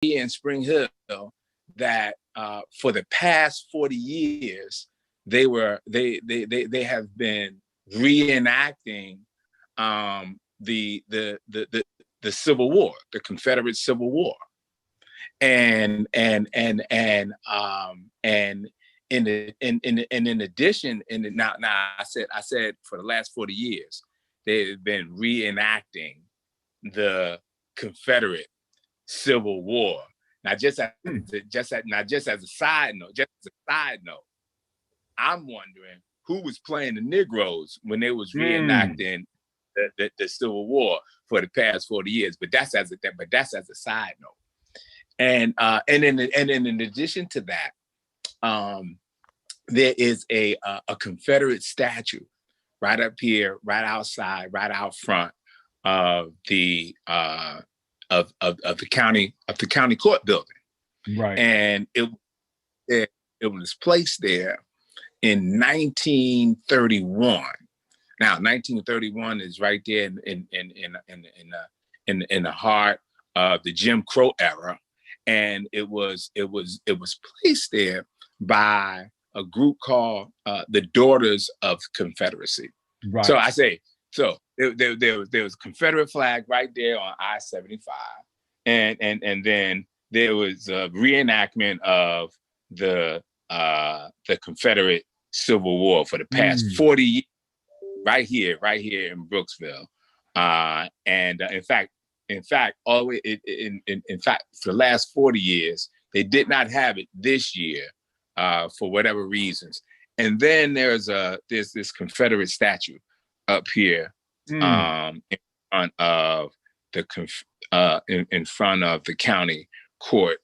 here in Spring Hill that for the past 40 years, they have been reenacting the Civil War, the Confederate Civil War, and in addition, now I said for the last 40 years they've been reenacting the Confederate Civil War. Now, just as a side note, I'm wondering who was playing the Negroes when they was reenacting the Civil War for the past 40 years. But that's as a side note. And in addition to that, there is a Confederate statue right up here, right outside, right out front of the county court building. Right. And it was placed there in 1931. Now, 1931 is right there in the heart of the Jim Crow era, and it was placed there by a group called the Daughters of Confederacy. Right. So I say, there was a Confederate flag right there on I-75, and then there was a reenactment of the Confederate Civil War for the past 40 years, right here in Brooksville, and in fact, all the way in fact, for the last 40 years, they did not have it this year for whatever reasons. And then there's this Confederate statue up here in front of the county court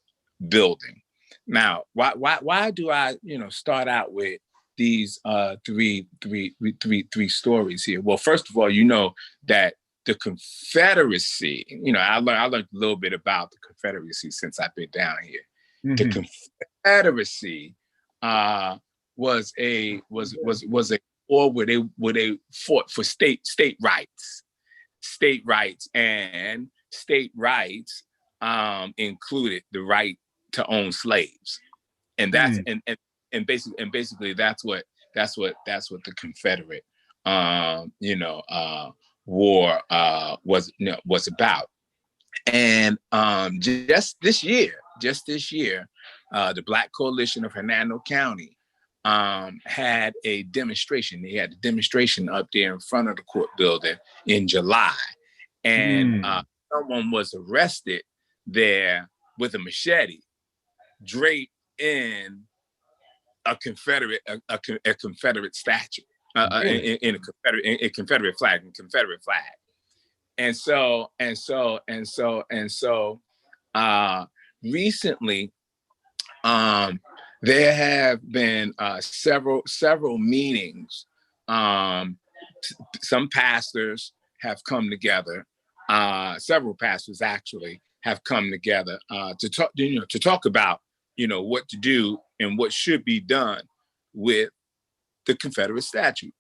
building. Now, why do I start out with these three stories here? Well, first of all, that the Confederacy, I learned a little bit about the Confederacy since I've been down here. The Confederacy was a war where they fought for state rights. State rights included the right to own slaves, and that's and basically that's what the Confederate war was about. And just this year, the Black Coalition of Hernando County had a demonstration. They had a demonstration up there in front of the court building in July, and someone was arrested there with a machete, draped in a Confederate statue, in a Confederate flag, and so recently, there have been several meetings. Some pastors have come together. Several pastors actually have come together to talk about what to do and what should be done with the Confederate statue.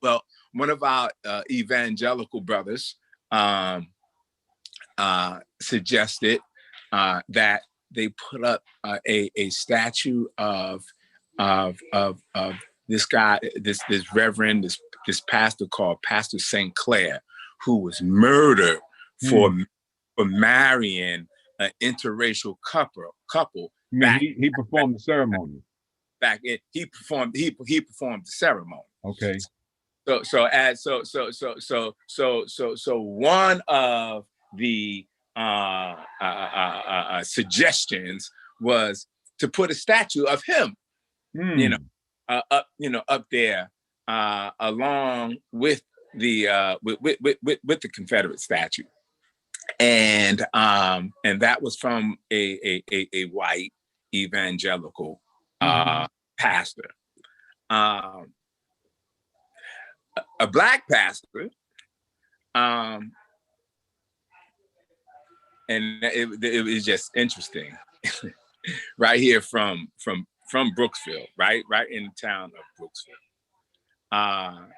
Well, one of our evangelical brothers suggested that they put up a statue of this guy, this reverend, this pastor called Pastor St. Clair, who was murdered for marrying an interracial couple. He performed the ceremony. He performed the ceremony. Okay. So one of the suggestions was to put a statue of him, up there, along with the with the Confederate statue, and that was from a white evangelical pastor. A Black pastor, and it was just interesting. Right here from Brooksville, right in the town of Brooksville,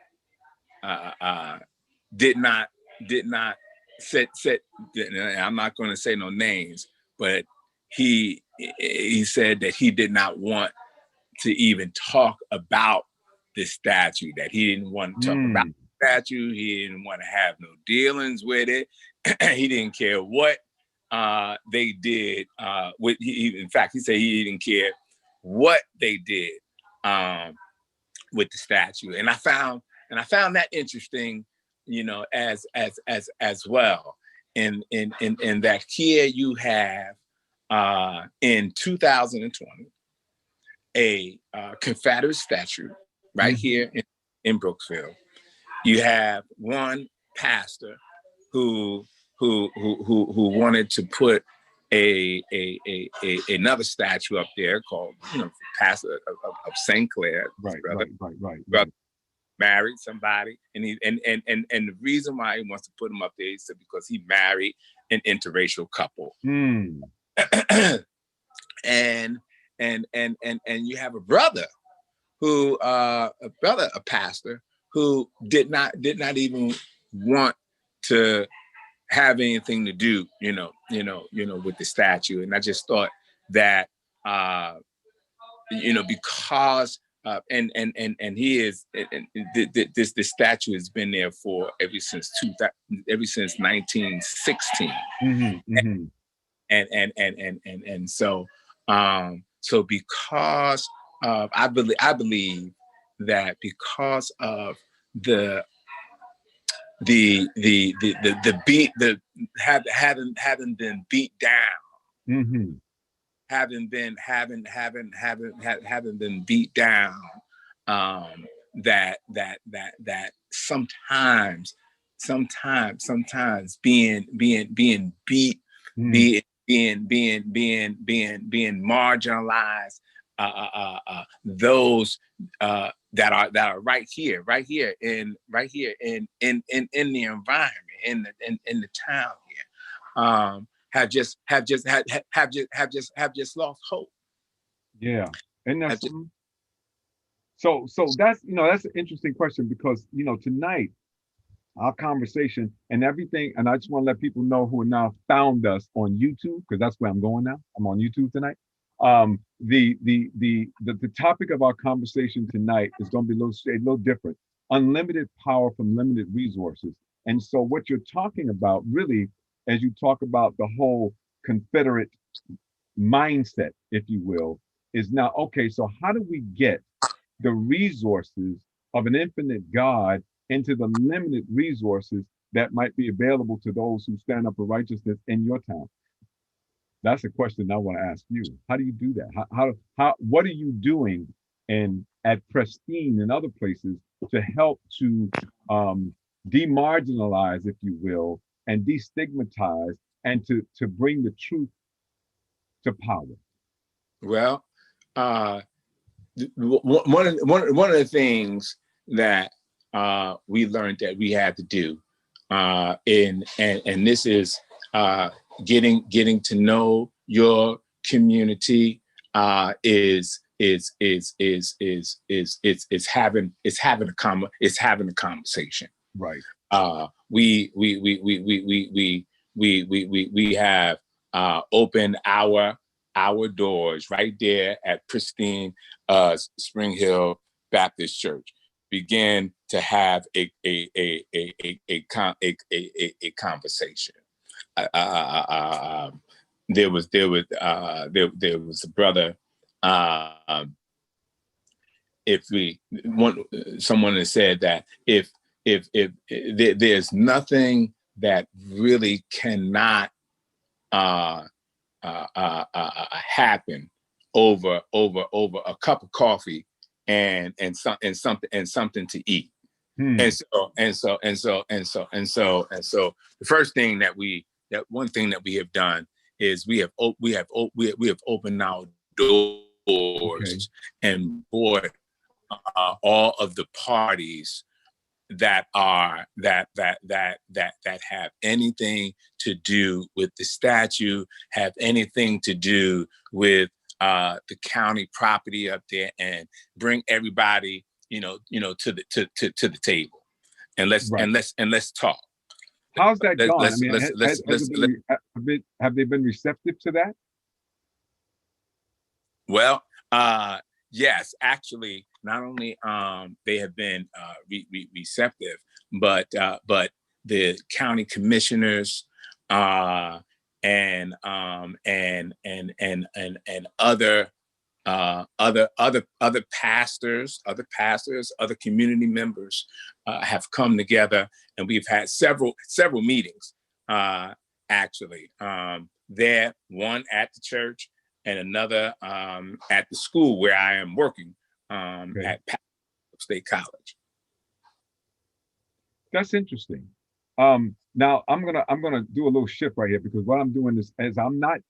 did not said, I'm not going to say no names, but he said that he did not want to even talk about the statue, that he didn't want to talk about the statue. He didn't want to have no dealings with it. He didn't care what they did. In fact, he said he didn't care what they did with the statue. And I found that interesting, as well. In that here you have in 2020 a Confederate statue right here in Brooksville. You have one pastor who wanted to put another statue up there called, Pastor of St. Clair. Right. Brother married somebody, and the reason why he wants to put him up there is because he married an interracial couple. And you have a brother who a pastor who did not even want to have anything to do, with the statue. And I just thought that, because and he is, this statue has been there for ever since 1916. And so because of, I believe that because of the beat, having been beat down, having been beat down, that sometimes being beat, being marginalized, those that are right here in the environment, in the town here, have just lost hope. Yeah, and that's so that's that's an interesting question, because tonight our conversation and everything, and I just want to let people know who now found us on YouTube, because that's where I'm going now. I'm on YouTube tonight. The topic of our conversation tonight is going to be a little different. Unlimited power from limited resources. And so what you're talking about, really, as you talk about the whole Confederate mindset, if you will, is now, okay, so how do we get the resources of an infinite God into the limited resources that might be available to those who stand up for righteousness in your town? That's a question I want to ask you. How do you do that? How what are you doing at Pristine and other places to help to demarginalize, if you will, and destigmatize, and to bring the truth to power? Well, one of the things that we learned that we had to do, and this is getting to know your community, is having a conversation. Right. We have opened our doors right there at Pristine Spring Hill Baptist Church. Began to have a conversation. There was a brother. Someone has said that if there's nothing that really cannot happen over a cup of coffee and something to eat. And so the first thing one thing that we have done is we have opened our doors and brought all of the parties that have anything to do with the statue, have anything to do with the county property up there, and bring everybody, to the table, and let's talk. How's that Let, gone? I let's mean, let's let's has let's it let, been, have they been receptive to that? well, yes, actually, not only they have been receptive, but the county commissioners uh, and other pastors, other community members have come together, and we've had several meetings. Actually, there, one at the church and another at the school where I am working Okay. at State College. That's interesting. Now I'm gonna do a little shift right here because what I'm doing is I'm not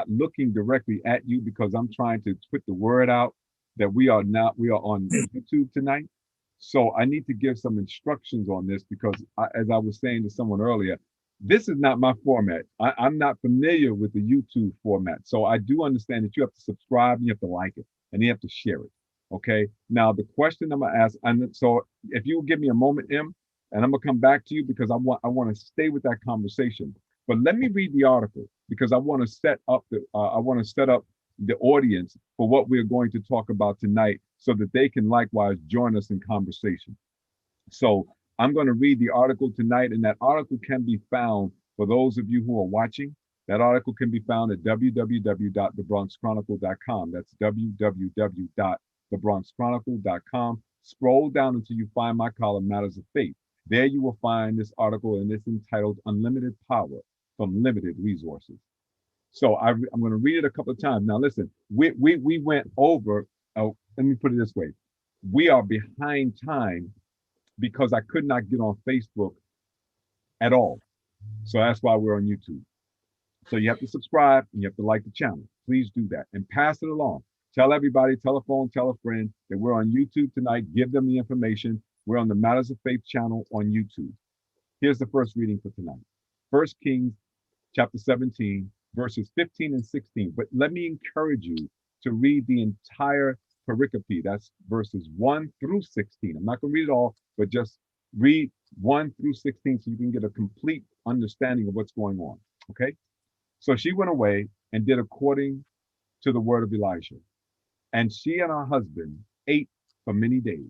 looking directly at you because I'm trying to put the word out that we are on YouTube tonight. So I need to give some instructions on this because as I was saying to someone earlier, this is not my format. I'm not familiar with the YouTube format. So I do understand that you have to subscribe and you have to like it and you have to share it. Okay. Now the question I'm gonna ask, and so if you give me a moment, M, and I'm gonna come back to you because I want to stay with that conversation. But let me read the article because I want to set up the audience for what we're going to talk about tonight, so that they can likewise join us in conversation. So I'm going to read the article tonight, and that article can be found for those of you who are watching. That article can be found at www.thebronxchronicle.com. That's www.thebronxchronicle.com. Scroll down until you find my column, Matters of Faith. There you will find this article, and it's entitled Unlimited Power from Limited Resources. So I'm going to read it a couple of times. Now, listen, we went over, let me put it this way. We are behind time because I could not get on Facebook at all. So that's why we're on YouTube. So you have to subscribe and you have to like the channel. Please do that and pass it along. Tell everybody, tell a phone, tell a friend that we're on YouTube tonight. Give them the information. We're on the Matters of Faith channel on YouTube. Here's the first reading for tonight. 1 Kings chapter 17, verses 15 and 16. But let me encourage you to read the entire pericope. That's verses 1 through 16. I'm not going to read it all, but just read 1 through 16 so you can get a complete understanding of what's going on. Okay? So she went away and did according to the word of Elijah. And she and her husband ate for many days,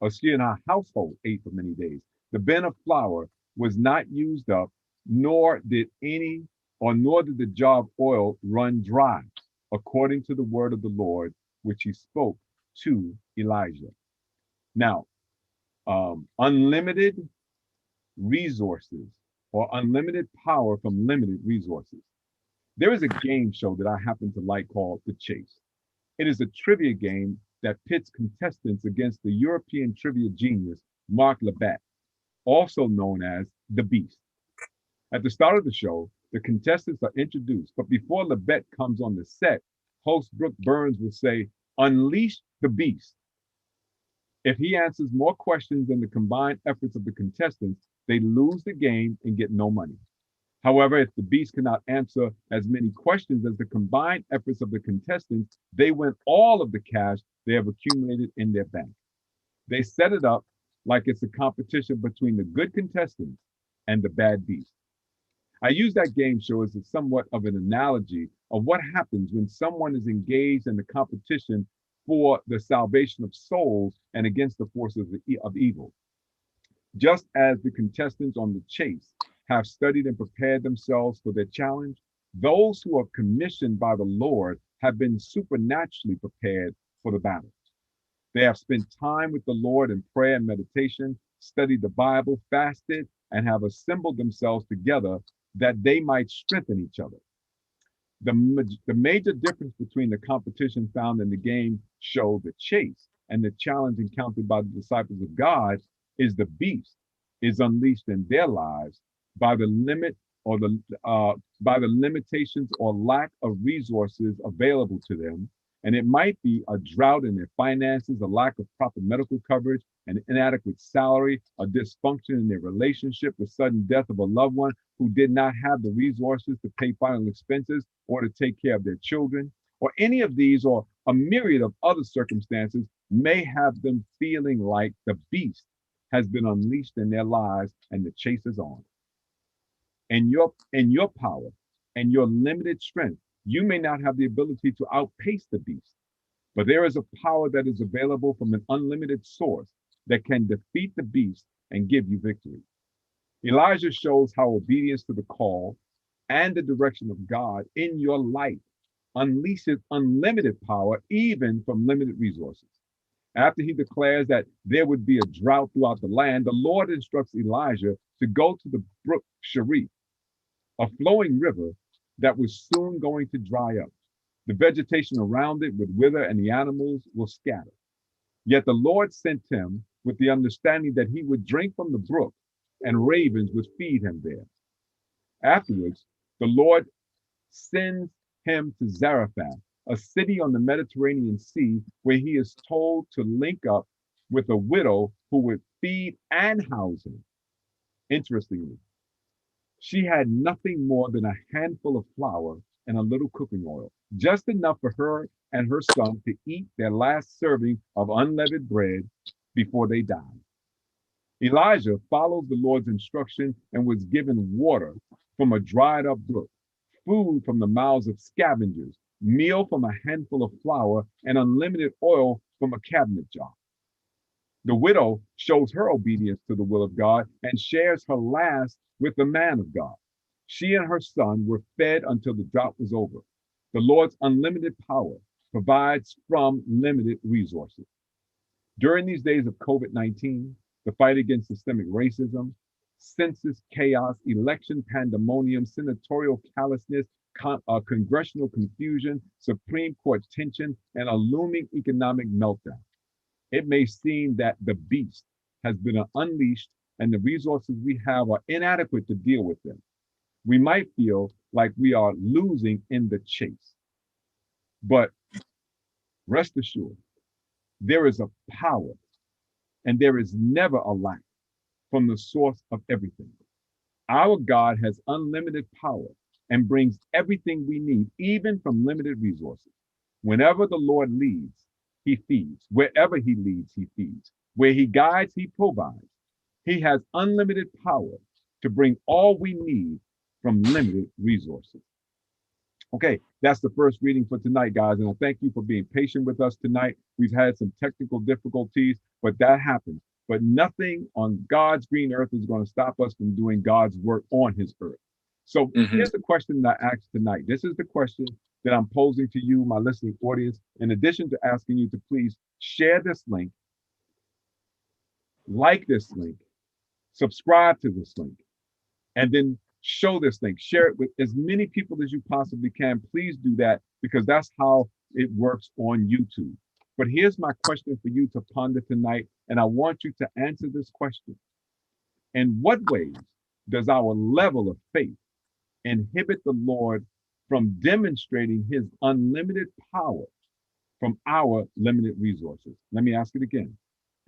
or she and her household ate for many days. The bin of flour was not used up, nor did the jar of oil run dry, according to the word of the Lord, which he spoke to Elijah. Now, unlimited resources or unlimited power from limited resources. There is a game show that I happen to like called The Chase. It is a trivia game that pits contestants against the European trivia genius, Mark Labatt, also known as the Beast. At the start of the show, the contestants are introduced, but before Labatt comes on the set, host Brooke Burns will say, "Unleash the Beast." If he answers more questions than the combined efforts of the contestants, they lose the game and get no money. However, if the Beast cannot answer as many questions as the combined efforts of the contestants, they win all of the cash they have accumulated in their bank. They set it up like it's a competition between the good contestants and the bad Beast. I use that game show as somewhat of an analogy of what happens when someone is engaged in the competition for the salvation of souls and against the forces of evil. Just as the contestants on The Chase have studied and prepared themselves for their challenge, those who are commissioned by the Lord have been supernaturally prepared for the battle. They have spent time with the Lord in prayer and meditation, studied the Bible, fasted, and have assembled themselves together that they might strengthen each other. The major difference between the competition found in the game show The Chase and the challenge encountered by the disciples of God is the Beast is unleashed in their lives by the limitations or lack of resources available to them. And it might be a drought in their finances, a lack of proper medical coverage, an inadequate salary, a dysfunction in their relationship, the sudden death of a loved one who did not have the resources to pay final expenses or to take care of their children, or any of these or a myriad of other circumstances may have them feeling like the Beast has been unleashed in their lives and the chase is on. in your power and your limited strength, you may not have the ability to outpace the beast, but there is a power that is available from an unlimited source that can defeat the beast and give you victory. Elijah shows how obedience to the call and the direction of God in your life unleashes unlimited power, even from limited resources. After he declares that there would be a drought throughout the land, the Lord instructs Elijah to go to the brook Cherith, a flowing river that was soon going to dry up. The vegetation around it would wither and the animals will scatter. Yet the Lord sent him with the understanding that he would drink from the brook and ravens would feed him there. Afterwards, the Lord sends him to Zarephath, a city on the Mediterranean Sea, where he is told to link up with a widow who would feed and house him. Interestingly, she had nothing more than a handful of flour and a little cooking oil, just enough for her and her son to eat their last serving of unleavened bread before they died. Elijah followed the Lord's instruction and was given water from a dried up brook, food from the mouths of scavengers, meal from a handful of flour, and unlimited oil from a cabinet jar. The widow shows her obedience to the will of God and shares her last with the man of God. She and her son were fed until the drought was over. The Lord's unlimited power provides from limited resources. During these days of COVID-19, the fight against systemic racism, census chaos, election pandemonium, senatorial callousness, congressional confusion, Supreme Court tension, and a looming economic meltdown, it may seem that the beast has been unleashed and the resources we have are inadequate to deal with them. We might feel like we are losing in the chase. But rest assured, there is a power and there is never a lack from the source of everything. Our God has unlimited power and brings everything we need, even from limited resources. Whenever the Lord leads, he feeds. Wherever he leads, he feeds. Where he guides, he provides. He has unlimited power to bring all we need from limited resources. Okay, that's the first reading for tonight, guys. And I thank you for being patient with us tonight. We've had some technical difficulties, but that happens. But nothing on God's green earth is going to stop us from doing God's work on his earth. So here's the question that I asked tonight. This is the question that I'm posing to you, my listening audience, in addition to asking you to please share this link, like this link, subscribe to this link, and then show this link. Share it with as many people as you possibly can. Please do that because that's how it works on YouTube. But here's my question for you to ponder tonight, and I want you to answer this question. In what ways does our level of faith inhibit the Lord from demonstrating his unlimited power from our limited resources? Let me ask it again.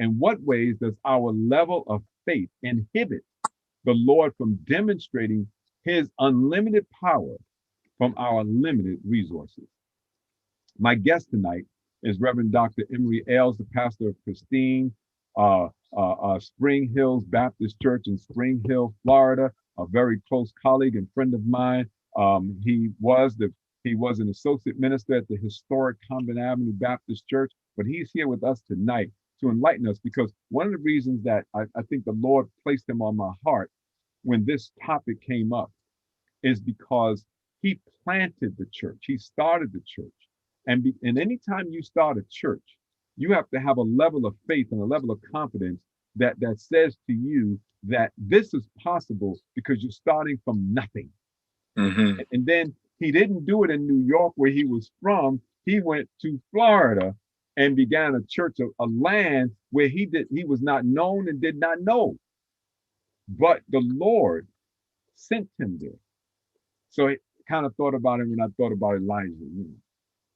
In what ways does our level of faith inhibit the Lord from demonstrating his unlimited power from our limited resources? My guest tonight is Reverend Dr. Emory Ailes, the pastor of Pristine Spring Hills Baptist Church in Spring Hill, Florida, a very close colleague and friend of mine. He was an associate minister at the historic Convent Avenue Baptist Church, but he's here with us tonight to enlighten us because one of the reasons that I think the Lord placed him on my heart when this topic came up is because he planted the church. He started the church. And anytime you start a church, you have to have a level of faith and a level of confidence that says to you that this is possible because you're starting from nothing. And then he didn't do it in New York where he was from. He went to Florida and began a church, a land where he was not known and did not know. But the Lord sent him there. So I kind of thought about it when I thought about Elijah.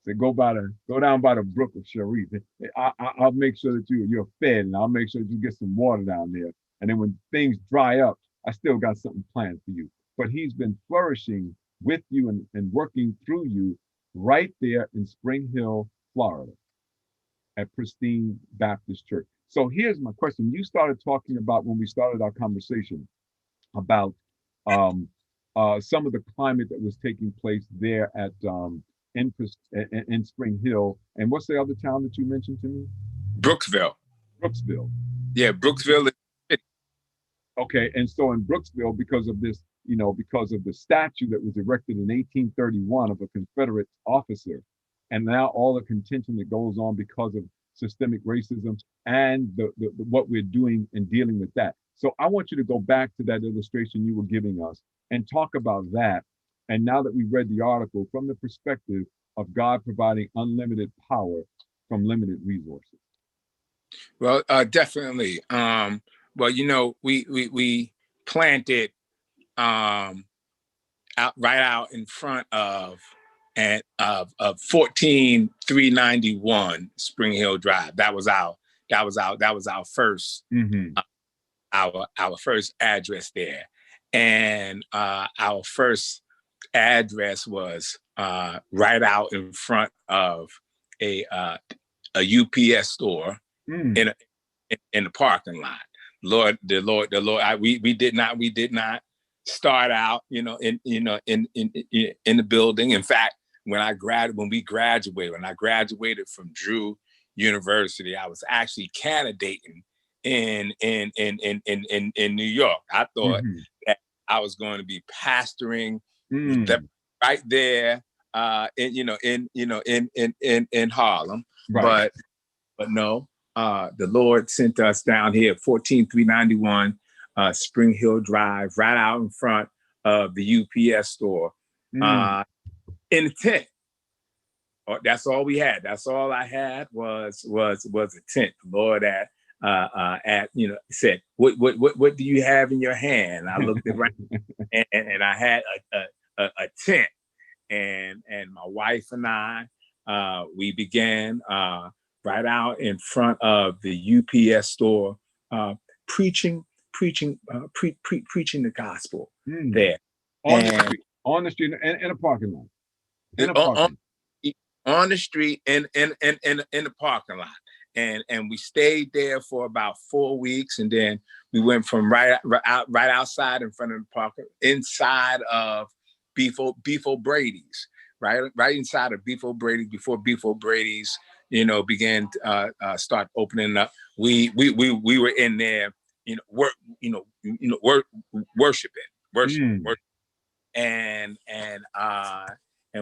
Say, go down by the brook of Cherith. I'll make sure that you're fed, and I'll make sure that you get some water down there. And then when things dry up, I still got something planned for you. But he's been flourishing with you and working through you right there in Spring Hill, Florida, at Pristine Baptist Church. So here's my question. You started talking about when we started our conversation about some of the climate that was taking place there at in Spring Hill. And what's the other town that you mentioned to me? Brooksville. Brooksville. Yeah, Brooksville. Okay, and so in Brooksville, because of this, because of the statue that was erected in 1831 of a Confederate officer, and now all the contention that goes on because of systemic racism and the what we're doing and dealing with that. So I want you to go back to that illustration you were giving us and talk about that. And now that we've read the article from the perspective of God providing unlimited power from limited resources. Well, definitely. Well, we planted right out in front of 14391 Spring Hill Drive. That was our first Mm-hmm. our first address there, and our first address was right out in front of a UPS store in the parking lot. The Lord. We did not start out, in the building. In fact, when I graduated from Drew University, I was actually candidating in New York. I thought that I was going to be pastoring right there, in Harlem, Right. but no. The Lord sent us down here, 14391 Spring Hill Drive, right out in front of the UPS store, in a tent. That's all we had. That's all I had was a tent. The Lord said, "What do you have in your hand?" I looked around, and I had a tent, and my wife and I, we began. Right out in front of the UPS store, preaching the gospel there. On the street, in a parking lot. On the street, in the parking lot. And we stayed there for about 4 weeks, and then we went from right outside in front of the park, inside of Beef O'Brady's, right inside of Beef O'Brady's, before Beef O'Brady's began to start opening up. We were in there, worshiping, and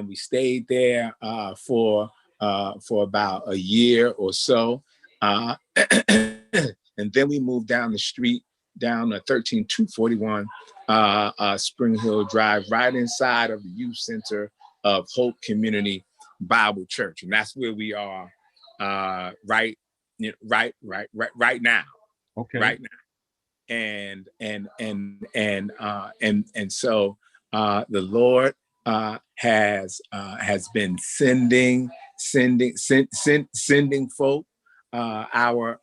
we stayed there for about a year or so, and then we moved down the street, down 13241 Spring Hill Drive, right inside of the youth center of Hope Community Bible Church, and that's where we are right now. Okay. Right now. And so the Lord has been sending folk our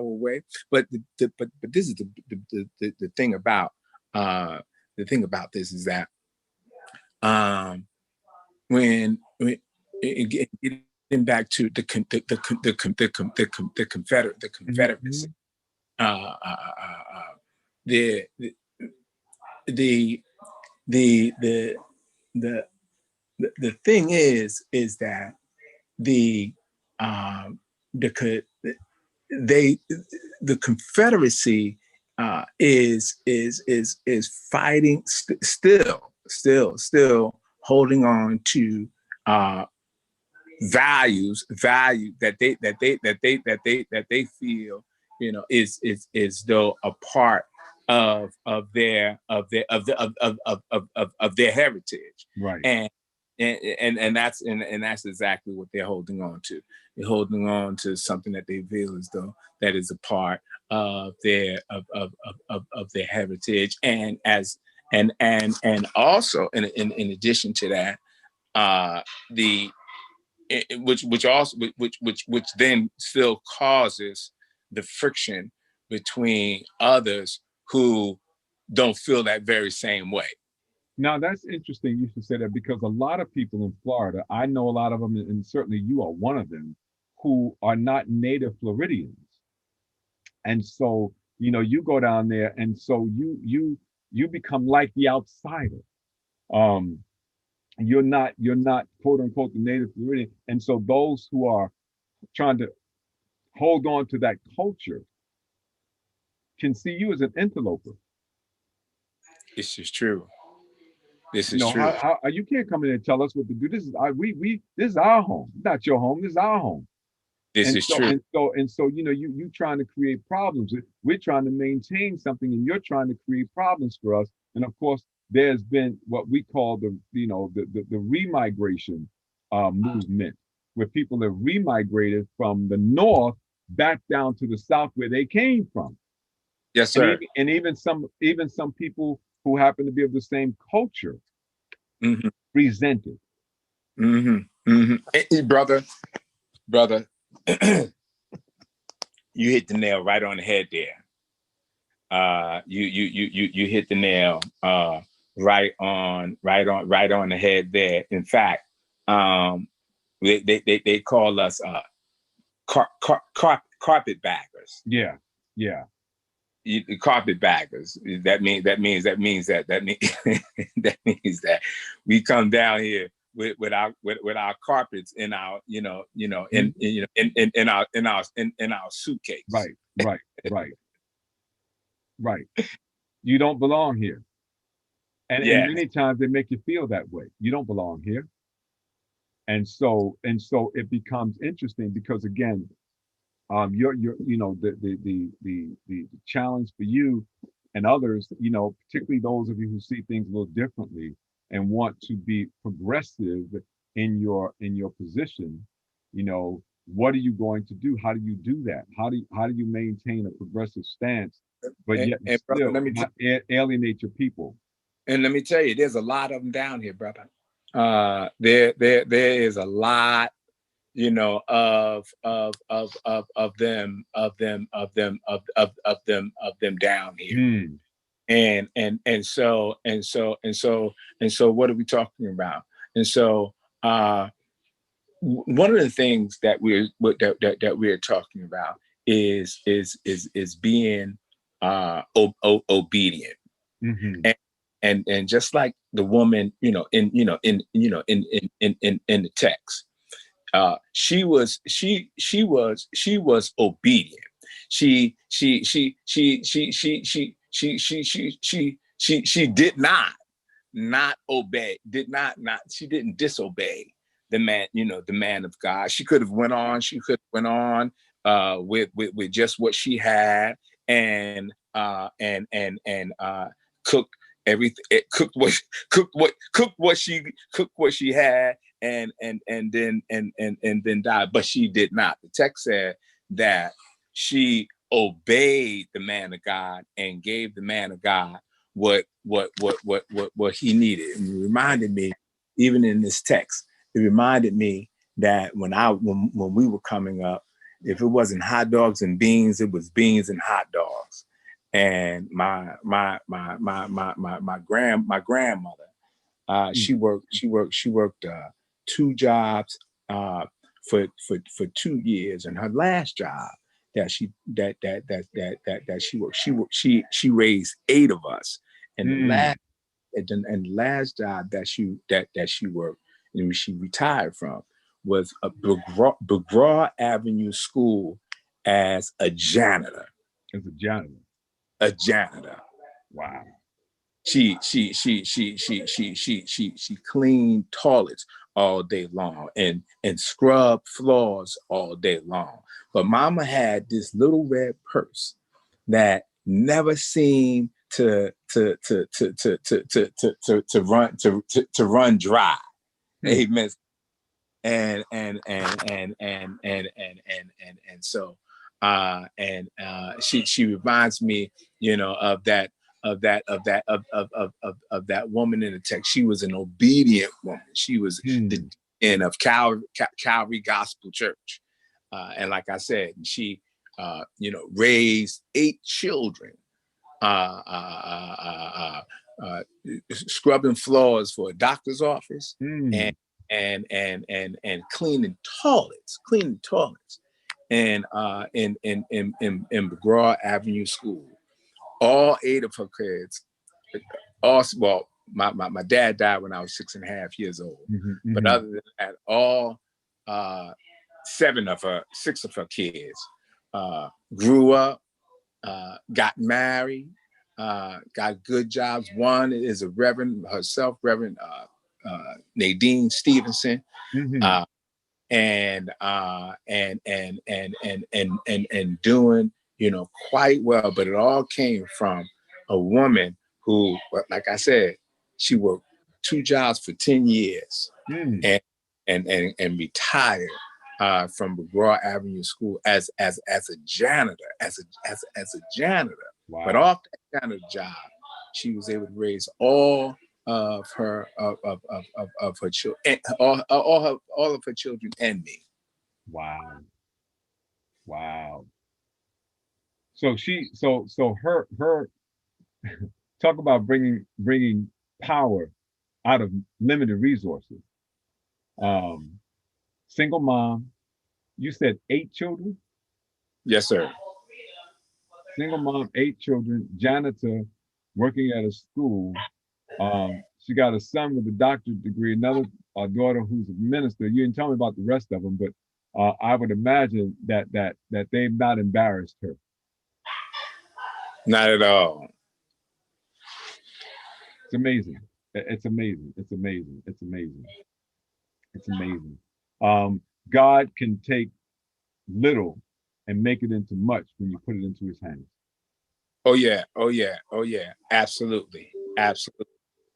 way. But this is the thing about this is that when getting back to the Confederacy, the thing is that the Confederacy is fighting still holding on to value that they feel is though a part of their heritage, right? And that's exactly what they're holding on to. They're holding on to something that they feel as though that is a part of their heritage, and also in addition to that, which then still causes the friction between others who don't feel that very same way. Now that's interesting you should say that, because a lot of people in Florida, I know a lot of them, and certainly you are one of them, who are not native Floridians. And so, you go down there, and so you you become like the outsider. Um, you're not quote unquote the native Floridian. And so those who are trying to hold on to that culture can see you as an interloper. This is true. This You is know, true. how you can't come in and tell us what to do. This is we this is our home, not your home. This is our home. This And is so true. and so and so, you trying to create problems. We're trying to maintain something, and you're trying to create problems for us. And of course, there's been what we call the remigration movement, where people have remigrated from the north back down to the south where they came from. Yes, And sir. even some people who happen to be of the same culture Hmm. resent it. Hmm. Hmm. Brother, brother, you hit the nail right on the head there. You hit the nail right on the head there. In fact, um, they call us carpetbaggers. Yeah, yeah. Carpetbaggers. That means that means that we come down here with our carpets in our Mhm. in our suitcase. Right, right, right, right. You don't belong here. And Yeah. many times they make you feel that way. You don't belong here. And so it becomes interesting because again, you're the challenge for you and others, particularly those of you who see things a little differently and want to be progressive in your position, what are you going to do? How do you do that? How do you maintain a progressive stance, but and, yet and brother, still not alienate your people? let me tell you, there's a lot of them down here, brother. There is a lot, of them down here. Hmm. And so what are we talking about? And so one of the things that we're talking about is being obedient. Hmm. And just like the woman, in the text, she was obedient. She did not obey, she didn't disobey the man of God. She could have went on with just what she had, and cooked everything, cooked what she had, and then died. But she did not. The text said that she obeyed the man of God and gave the man of God what he needed. And it reminded me, even in this text, it reminded me that when we were coming up, if it wasn't hot dogs and beans, it was beans and hot dogs. And my grandmother, she worked 2 jobs for 2 years, and her last job that she raised 8 of us, and the Hmm. last and the last job that she worked and she retired from was a McGraw Avenue School as a janitor. As a janitor. A janitor. Wow. She cleaned toilets all day long and scrubbed floors all day long. But Mama had this little red purse that never seemed to run dry. Hmm. Amen. And she reminds me, of that woman in the text. She was an obedient woman. She was the Hmm. dean of Calvary Gospel Church, and like I said, she raised 8 children, uh, uh, uh, uh, scrubbing floors for a doctor's office, and Hmm. and cleaning toilets, and in McGraw Avenue School. All 8 of her kids also, well, my dad died when I was 6.5 years old. But other than that, all 6 of her kids grew up, got married, got good jobs. One is a reverend herself, Reverend Nadine Stevenson, and doing, quite well. But it all came from a woman who, like I said, she worked 2 jobs for 10 years and retired from McGraw Avenue School as a janitor, as a janitor. Wow. But off that janitor job, she was able to raise all of her her children, all of her children and me. Wow. Wow. So her talk about bringing power out of limited resources. Single mom, you said 8 children? Yes, sir. Single mom, 8 children, janitor, working at a school. She got a son with a doctorate degree, another daughter who's a minister. You didn't tell me about the rest of them, but I would imagine that they've not embarrassed her. Not at all. It's amazing. It's amazing. It's amazing. It's amazing. It's amazing. God can take little and make it into much when you put it into his hands. Oh yeah. Oh yeah. Oh yeah. Absolutely. Absolutely.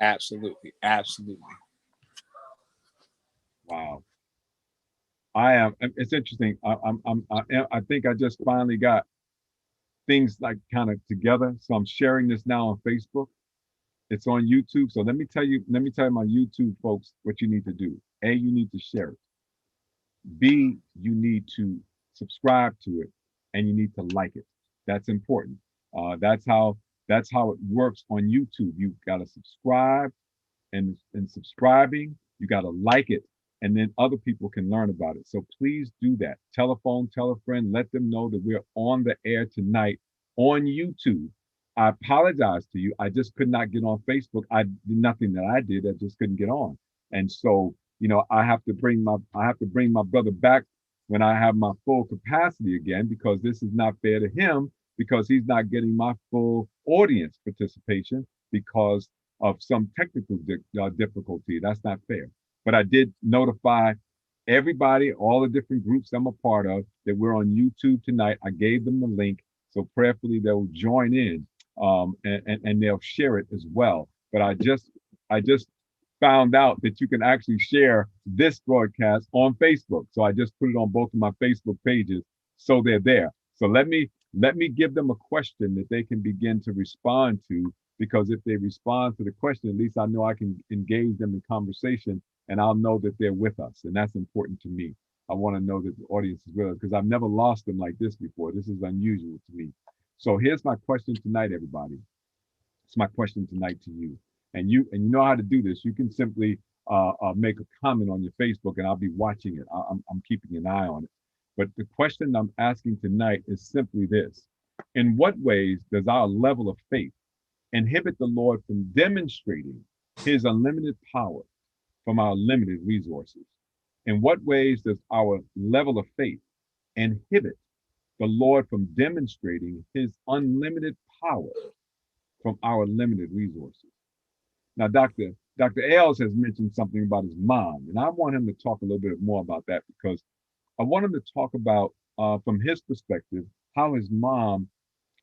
Absolutely. Absolutely. Wow. It's interesting. I think I just finally got things like kind of together. So I'm sharing this now on Facebook. It's on YouTube. So let me tell you my YouTube folks what you need to do. A, you need to share it. B, you need to subscribe to it, and you need to like it. That's important. That's how it works on YouTube. You've got to subscribe, and subscribing, you got to like it, and then other people can learn about it. So please do that. Telephone, tell a friend, let them know that we're on the air tonight on YouTube. I apologize to you. I just could not get on Facebook. I did nothing that I did. I just couldn't get on. And so, I have to bring my brother back when I have my full capacity again, because this is not fair to him, because he's not getting my full audience participation because of some technical difficulty. That's not fair. But I did notify everybody, all the different groups I'm a part of, that we're on YouTube tonight. I gave them the link. So prayerfully they'll join in, and they'll share it as well. But I just found out that you can actually share this broadcast on Facebook. So I just put it on both of my Facebook pages, so they're there. So let me give them a question that they can begin to respond to, because if they respond to the question, at least I know I can engage them in conversation, and I'll know that they're with us. And that's important to me. I want to know that the audience is with us, because I've never lost them like this before. This is unusual to me. So here's my question tonight, everybody. It's my question tonight to you. And you know how to do this. You can simply make a comment on your Facebook, and I'll be watching it. I'm keeping an eye on it. But the question I'm asking tonight is simply this: in what ways does our level of faith inhibit the Lord from demonstrating his unlimited power from our limited resources? In what ways does our level of faith inhibit the Lord from demonstrating his unlimited power from our limited resources? Now, Dr. Ailes has mentioned something about his mom, and I want him to talk a little bit more about that, because I want him to talk about, from his perspective, how his mom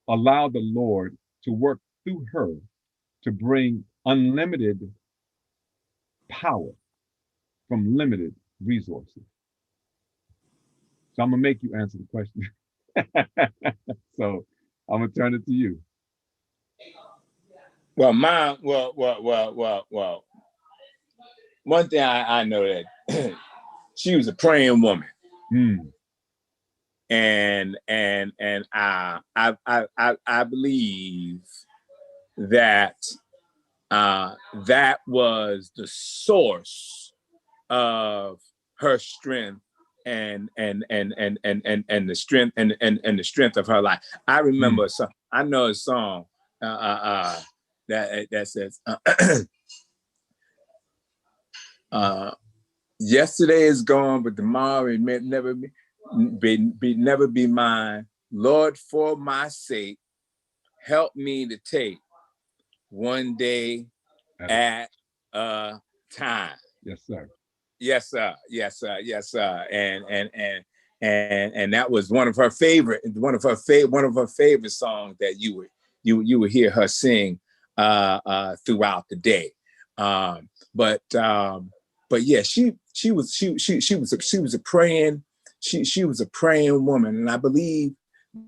allowed the Lord to work through her to bring unlimited power from limited resources. So I'm gonna make you answer the question. So I'm gonna turn it to you. Well, mom, well. One thing I know that she was a praying woman, and I believe that that was the source of her strength and the strength and the strength of her life. I remember I know a song. that says, yesterday is gone, but tomorrow it may never never be mine. Lord, for my sake, help me to take one day at a time. Yes, sir. Yes, sir. Yes, sir. Yes, sir. And that was one of her favorite songs that you would hear her sing throughout the day. But yeah, she was a praying woman, and I believe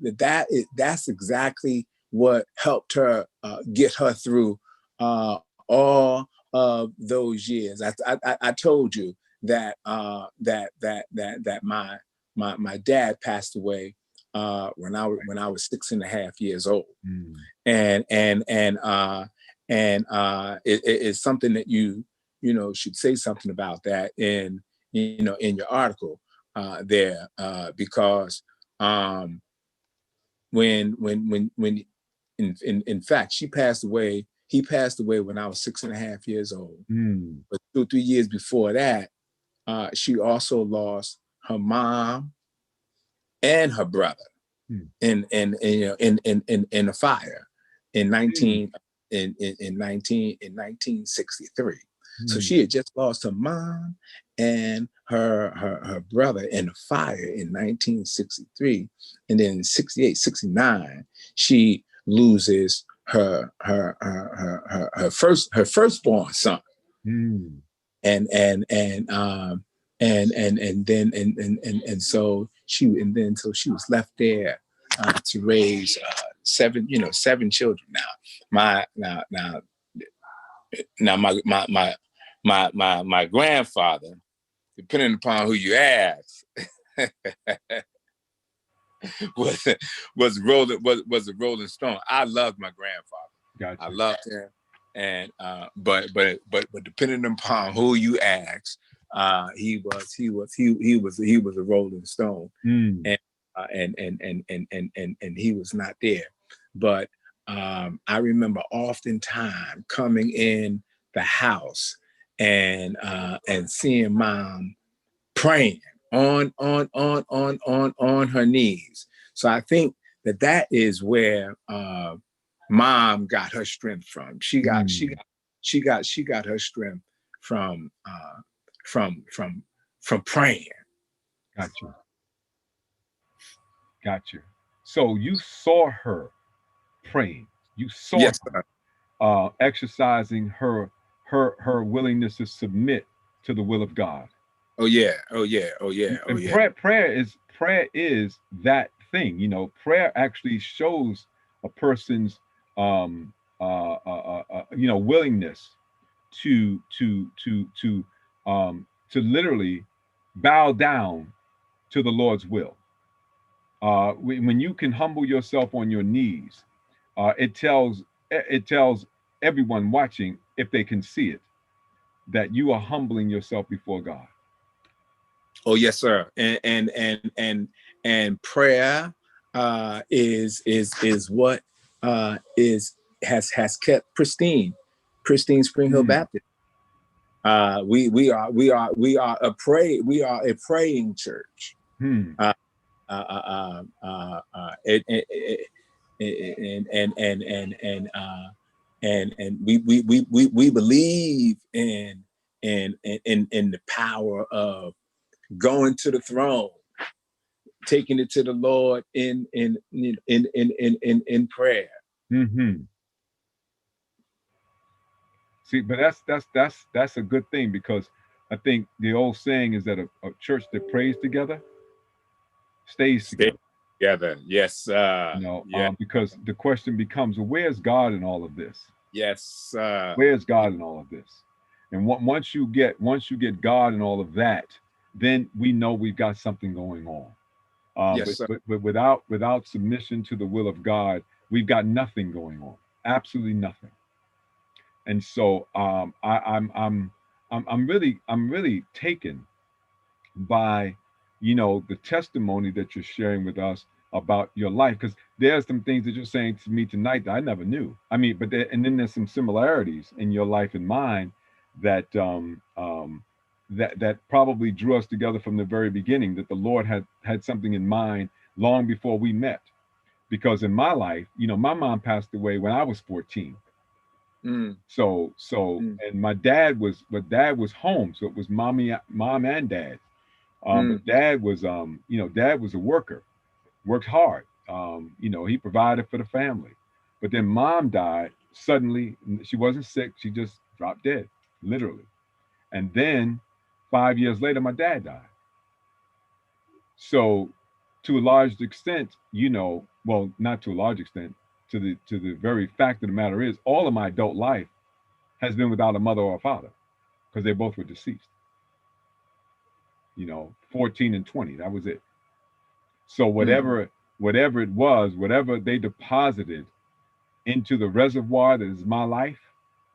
that's exactly what helped her get her through all of those years. I told you that my dad passed away when I was 6.5 years old, it's something that you should say something about that in your article there because when in fact she passed away. He passed away when I was 6.5 years old. But 2 or 3 years before that, she also lost her mom and her brother in a fire in 1963. So she had just lost her mom and her brother in a fire in 1963, and then in 68, 69, she loses her firstborn son, and so she was left there to raise seven children. Now my grandfather, depending upon who you ask, was a Rolling Stone. I loved my grandfather. Gotcha. I loved him, and but depending upon who you ask, he was a Rolling Stone, and he was not there. But I remember oftentimes coming in the house and seeing Mom praying on her knees. So I think that is where Mom got her strength from. She got her strength from praying. Gotcha. So you saw her praying. You saw Yes, her exercising her willingness to submit to the will of God. Oh yeah. Oh yeah. Oh yeah. Oh And yeah. prayer is that thing. Prayer actually shows a person's willingness to literally bow down to the Lord's will. When you can humble yourself on your knees, it tells everyone watching, if they can see it, that you are humbling yourself before God. Oh yes, sir. And prayer is what has kept pristine Spring Hill Baptist. We are a praying church. And we believe in the power of going to the throne, taking it to the Lord in prayer. See, but that's a good thing, because I think the old saying is that a church that prays together stays together. Yes. Because the question becomes, well, where's God in all of this? Yes. Where's God in all of this? And once you get God in all of that, then we know we've got something going on. Yes, but without submission to the will of God, we've got nothing going on. Absolutely nothing. And so I'm really taken by the testimony that you're sharing with us about your life, because there's some things that you're saying to me tonight that I never knew. I mean, but and then there's some similarities in your life and mine that that probably drew us together from the very beginning. That the Lord had something in mind long before we met. Because in my life, my mom passed away when I was 14. Mm. So Mm. and my dad was home, so it was mom and dad. But Mm. dad was a worker, worked hard. He provided for the family. But then mom died suddenly. She wasn't sick, she just dropped dead, literally. And then 5 years later, my dad died. So to a large extent, well, not to a large extent, to the very fact of the matter is, all of my adult life has been without a mother or a father, because they both were deceased. 14 and 20, that was it. So Mm. whatever it was, whatever they deposited into the reservoir that is my life,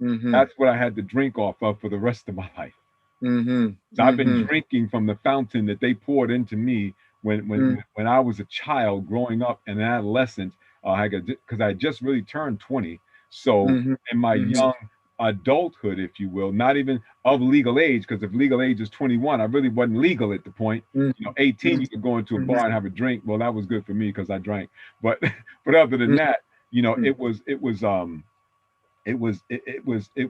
Mm-hmm. that's what I had to drink off of for the rest of my life. Mm-hmm. So I've been Mm-hmm. drinking from the fountain that they poured into me when Mm. when I was a child growing up and an adolescent. Because I just really turned 20. So Mm-hmm. in my Mm-hmm. young adulthood, if you will, not even of legal age, because if legal age is 21, I really wasn't legal at the point. Mm-hmm. 18, you could go into a Mm-hmm. bar and have a drink. Well, that was good for me because I drank. But but other than that, Mm-hmm. it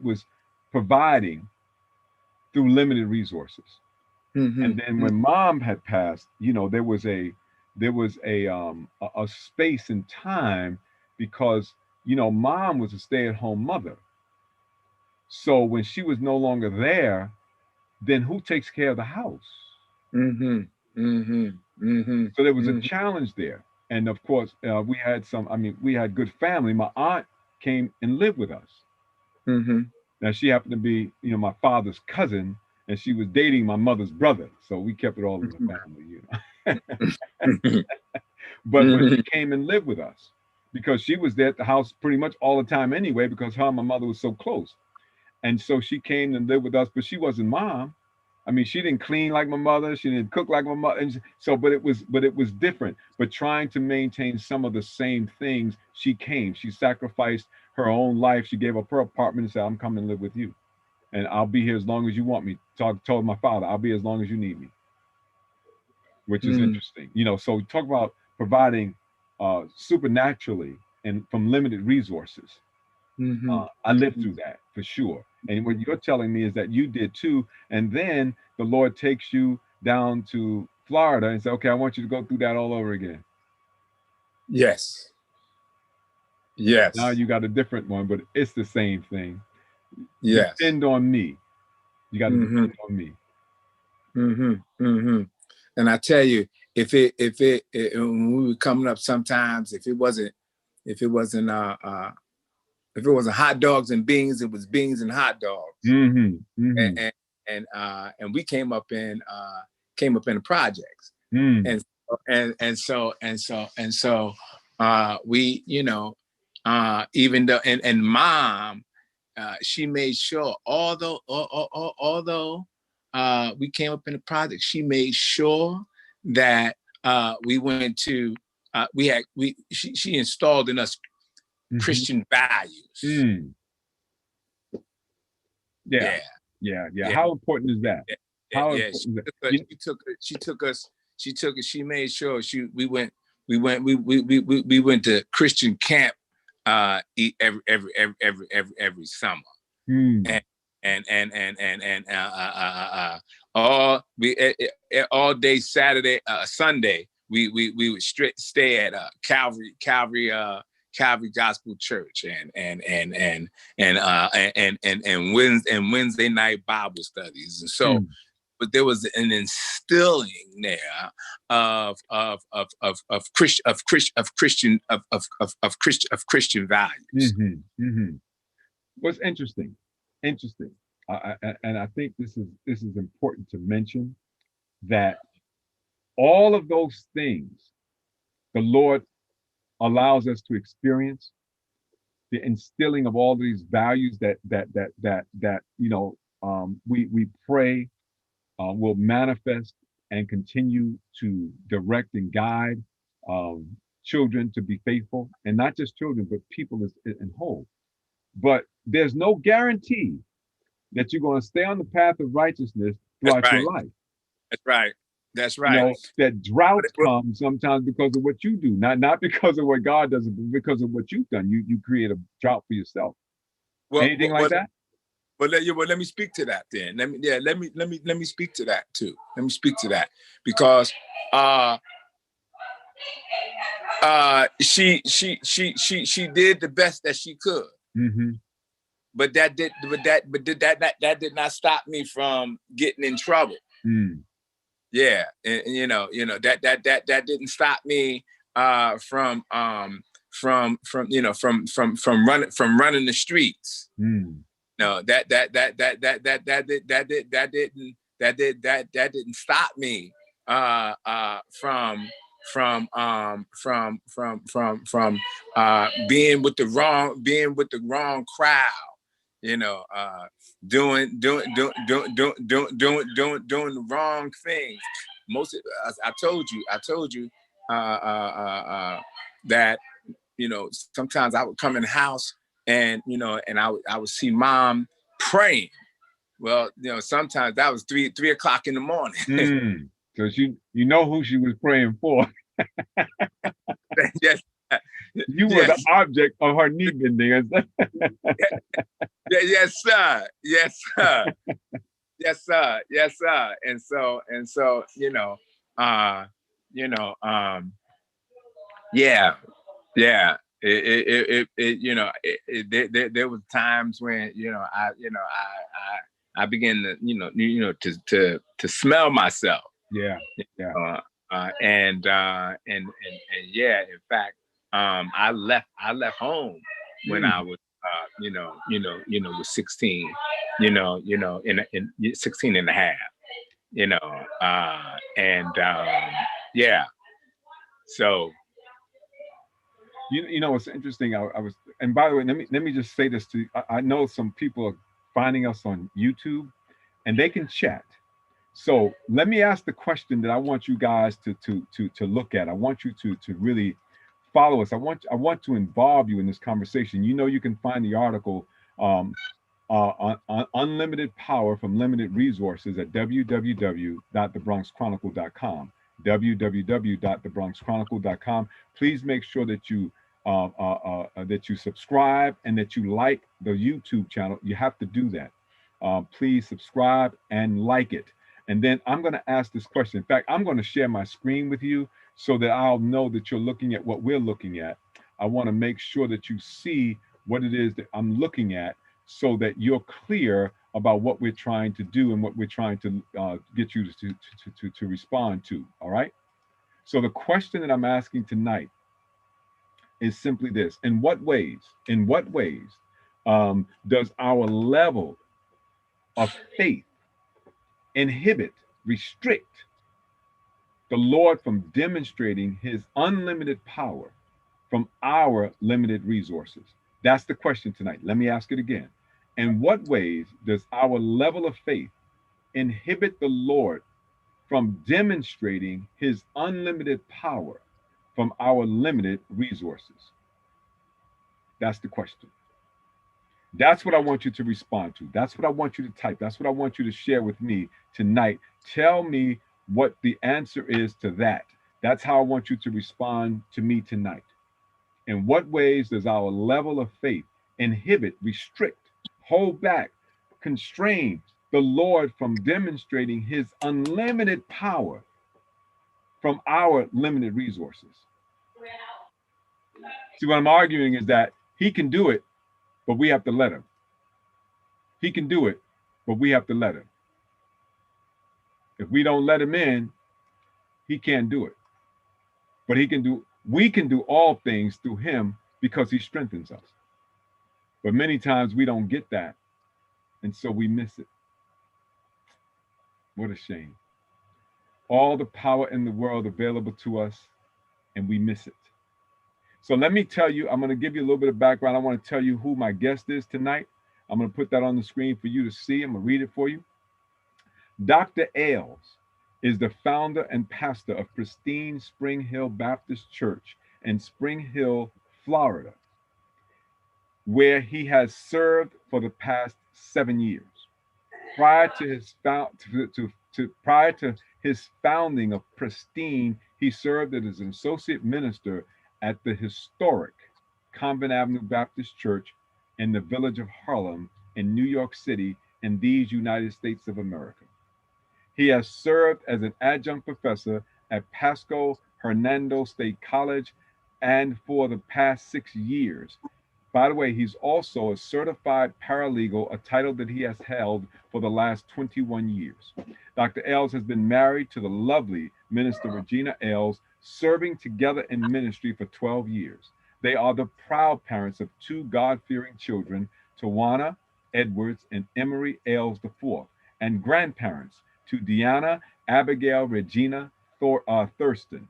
was providing through limited resources. Mm-hmm. And then when mom had passed, there was a space and time, because mom was a stay-at-home mother. So when she was no longer there, then who takes care of the house? Mm-hmm. Mm-hmm. Mm-hmm. So there was a Mm-hmm. challenge there. And of course, we had good family. My aunt came and lived with us. Mm-hmm. Now she happened to be, my father's cousin, and she was dating my mother's brother. So we kept it all in the family. But she came and lived with us because she was there at the house pretty much all the time anyway, because her and my mother was so close. And so she came and lived with us, but she wasn't mom. I mean, she didn't clean like my mother. She didn't cook like my mother. And so, but it was different. But trying to maintain some of the same things, she came. She sacrificed her own life. She gave up her apartment and said, "I'm coming to live with you, and I'll be here as long as you want me." Told my father, "I'll be as long as you need me," which is Mm-hmm. interesting. So talk about providing supernaturally and from limited resources. Mm-hmm. I lived through that for sure. And what you're telling me is that you did too. And then the Lord takes you down to Florida and say, "Okay, I want you to go through that all over again." Yes. Now Yes. you got a different one, but it's the same thing. Yes. Depend on me. You got to Mm-hmm. depend on me. Mm-hmm. Mm-hmm. And I tell you, when we were coming up, sometimes if it wasn't if it wasn't hot dogs and beans, it was beans and hot dogs. Mm-hmm. Mm-hmm. And we came up in the projects. Mm. And so we, even though, and mom, she made sure, although we came up in the project, she made sure that we went to she installed in us Mm-hmm. Christian values. Mm. Yeah. Yeah, Yeah. Yeah. yeah, How important is that? yeah, yeah, How yeah. important is that? She made sure we went to Christian camp every summer. Mm. And all day Saturday, Sunday, we would stay at Calvary Gospel Church, and Wednesday night Bible studies. And so, Mm. but there was an instilling there of Christian values. Mm-hmm. Mm-hmm. What's interesting, and I think this is important to mention, that all of those things the Lord allows us to experience, the instilling of all these values that we pray will manifest and continue to direct and guide children to be faithful, and not just children, but people as in whole. But there's no guarantee that you're going to stay on the path of righteousness That's throughout your right. life. That's right. That's You right. know, that droughts Well, come sometimes because of what you do, not because of what God does, but because of what you've done. You create a drought for yourself. well, Anything well, like well, that? let me speak to that then. Let me speak to that too. Let me speak to that because she did the best that she could. Mm-hmm. That did not stop me from getting in trouble. Mm. Yeah, and that didn't stop me from running the streets. Mm. No, that didn't stop me being with the wrong crowd, you know, doing the wrong things. Most of, I told you that, you know, sometimes I would come in the house and, you know, and I would see mom praying. Well, you know, sometimes that was 3 o'clock in the morning. Mm. So you know who she was praying for. Yes, You were the yes, object of her knee bending. yes, sir, yes, sir, yes, sir, yes, sir. And so, uh, you know, yeah, yeah. There was times when, I began to, to smell myself. Yeah, yeah. Uh, and yeah, in fact, I left home when I Mm. was, was 16, in 16 and a half, and yeah, so You know, it's interesting. I was, and by the way, let me just say this to you. I know some people are finding us on YouTube, and they can chat. So let me ask the question that I want you guys to look at. I want you to really follow us. I want to involve you in this conversation. You know, you can find the article on unlimited power from limited resources at www.thebronxchronicle.com. www.thebronxchronicle.com. Please make sure that you subscribe and that you like the YouTube channel. You have to do that. Please subscribe and like it. And then I'm going to ask this question. In fact, I'm going to share my screen with you so that I'll know that you're looking at what we're looking at. I want to make sure that you see what it is that I'm looking at so that you're clear about what we're trying to do and what we're trying to get you to respond to. All right. So the question that I'm asking tonight is simply this: in what ways does our level of faith inhibit, restrict the Lord from demonstrating his unlimited power from our limited resources? That's the question tonight. Let me ask it again. In what ways does our level of faith inhibit the Lord from demonstrating his unlimited power from our limited resources? That's the question. That's what I want you to respond to. That's what I want you to type. That's what I want you to share with me tonight. Tell me what the answer is to that. That's how I want you to respond to me tonight. In what ways does our level of faith inhibit, restrict, hold back, constrain the Lord from demonstrating his unlimited power from our limited resources? See, what I'm arguing is that he can do it, but we have to let him. He can do it, but we have to let him. If we don't let him in, he can't do it. But we can do all things through him because he strengthens us. But many times we don't get that. And so we miss it. What a shame. All the power in the world available to us, and we miss it. So let me tell you, I'm going to give you a little bit of background. I want to tell you who my guest is tonight. I'm going to put that on the screen for you to see. I'm going to read it for you. Dr. Ailes is the founder and pastor of Pristine Spring Hill Baptist Church in Spring Hill, Florida, where he has served for the past 7 years. Prior to his prior to his founding of Pristine, he served as an associate minister at the historic Convent Avenue Baptist Church in the village of Harlem in New York City in these United States of America. He has served as an adjunct professor at Pasco Hernando State College and for the past 6 years. By the way, he's also a certified paralegal, a title that he has held for the last 21 years. Dr. Ailes has been married to the lovely Minister Regina Ailes, serving together in ministry for 12 years. They are the proud parents of two God-fearing children, Tawana Edwards and Emery Ailes IV, and grandparents to Deanna Abigail Regina Thurston.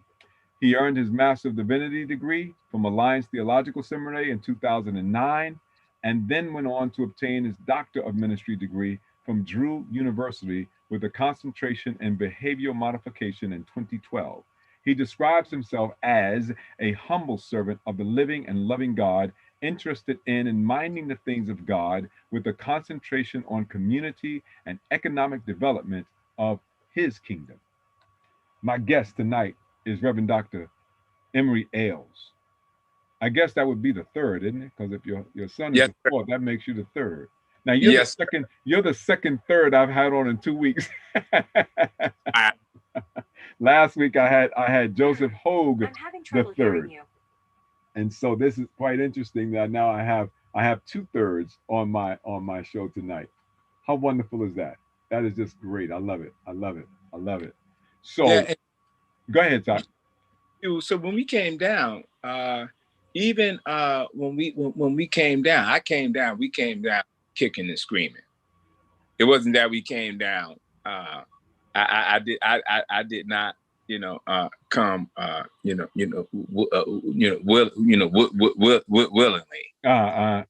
He earned his Master of Divinity degree from Alliance Theological Seminary in 2009, and then went on to obtain his Doctor of Ministry degree from Drew University with a concentration in behavioral modification in 2012. He describes himself as a humble servant of the living and loving God, interested in and minding the things of God with a concentration on community and economic development of his kingdom. My guest tonight is Reverend Dr. Emery Ailes. I guess that would be the third, isn't it? Because if your son is Yes, the sir. fourth, that makes you the third. Now you're the Yes. second. You're the second third I've had on in 2 weeks. I- Last week I had Joseph Hogue I'm having the trouble third, hearing you. and so this is quite interesting that now I have 2/3 on my show tonight. How wonderful is that? That is just great. I love it. I love it. I love it. So yeah. And go ahead, Todd. so when we came down, even when we came down, we came down kicking and screaming. It wasn't that we came down. I did not, come, willingly. Like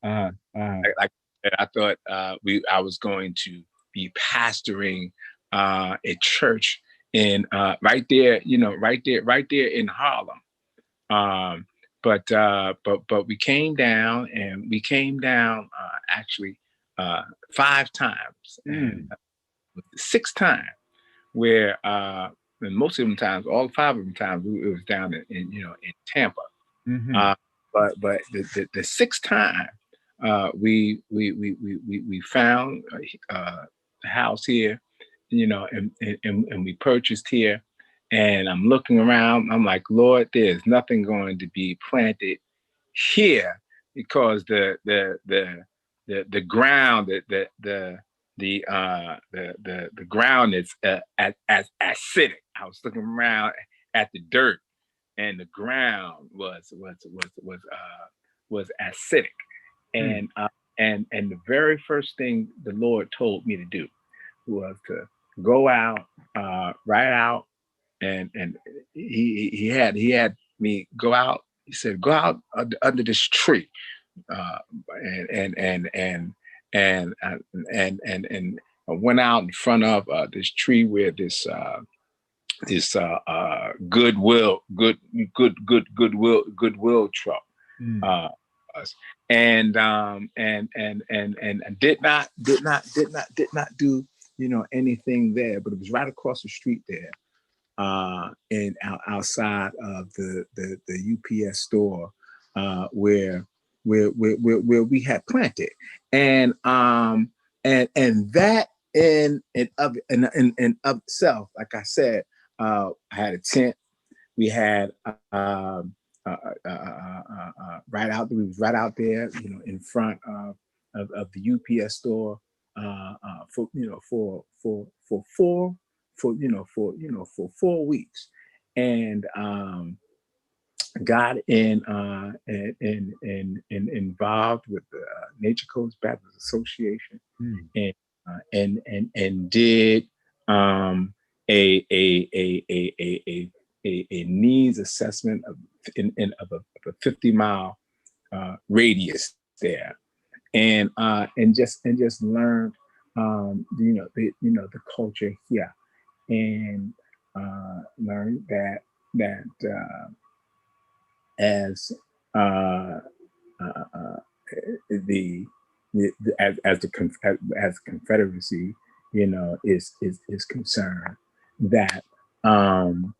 I thought, I was going to be pastoring a church in right there, right there in Harlem. But we came down, and we came down actually 5 times, and the sixth time where and most of them times, all 5 of them times, it was down in Tampa. Mm-hmm. But the sixth time we found a house here, and we purchased here. And I'm looking around. I'm like, Lord, there's nothing going to be planted here because the ground the ground is as acidic. I was looking around at the dirt, and the ground was acidic, and the very first thing the Lord told me to do was to go out, right out, and he had me go out. He said, "Go out under this tree," and and and and and I went out in front of this tree where this goodwill truck was, and did not do anything there, but it was right across the street there, and outside of the UPS store, where we had planted, and that in of itself, like I said, I had a tent. We had right out. We was right out there, in front of the UPS store, for 4 weeks, and got involved with the Nature Coast Baptist Association, and did a needs assessment of a 50-mile radius there, and just learned the culture here, and learned that as uh, uh, as Confederacy, is concerned, that um,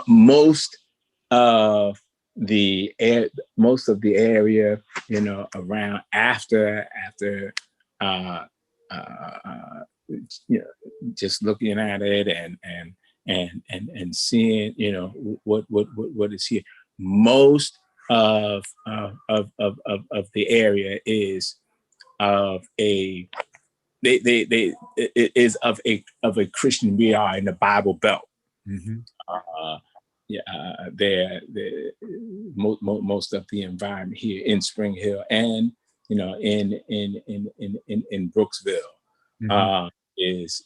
most of most of the area, around after uh, uh, just looking at it and seeing, what is here. Most of the area is of a it is of a Christian. We are in the Bible Belt. Mm-hmm. Yeah, most of the environment here in Spring Hill, and in Brooksville, Mm-hmm. is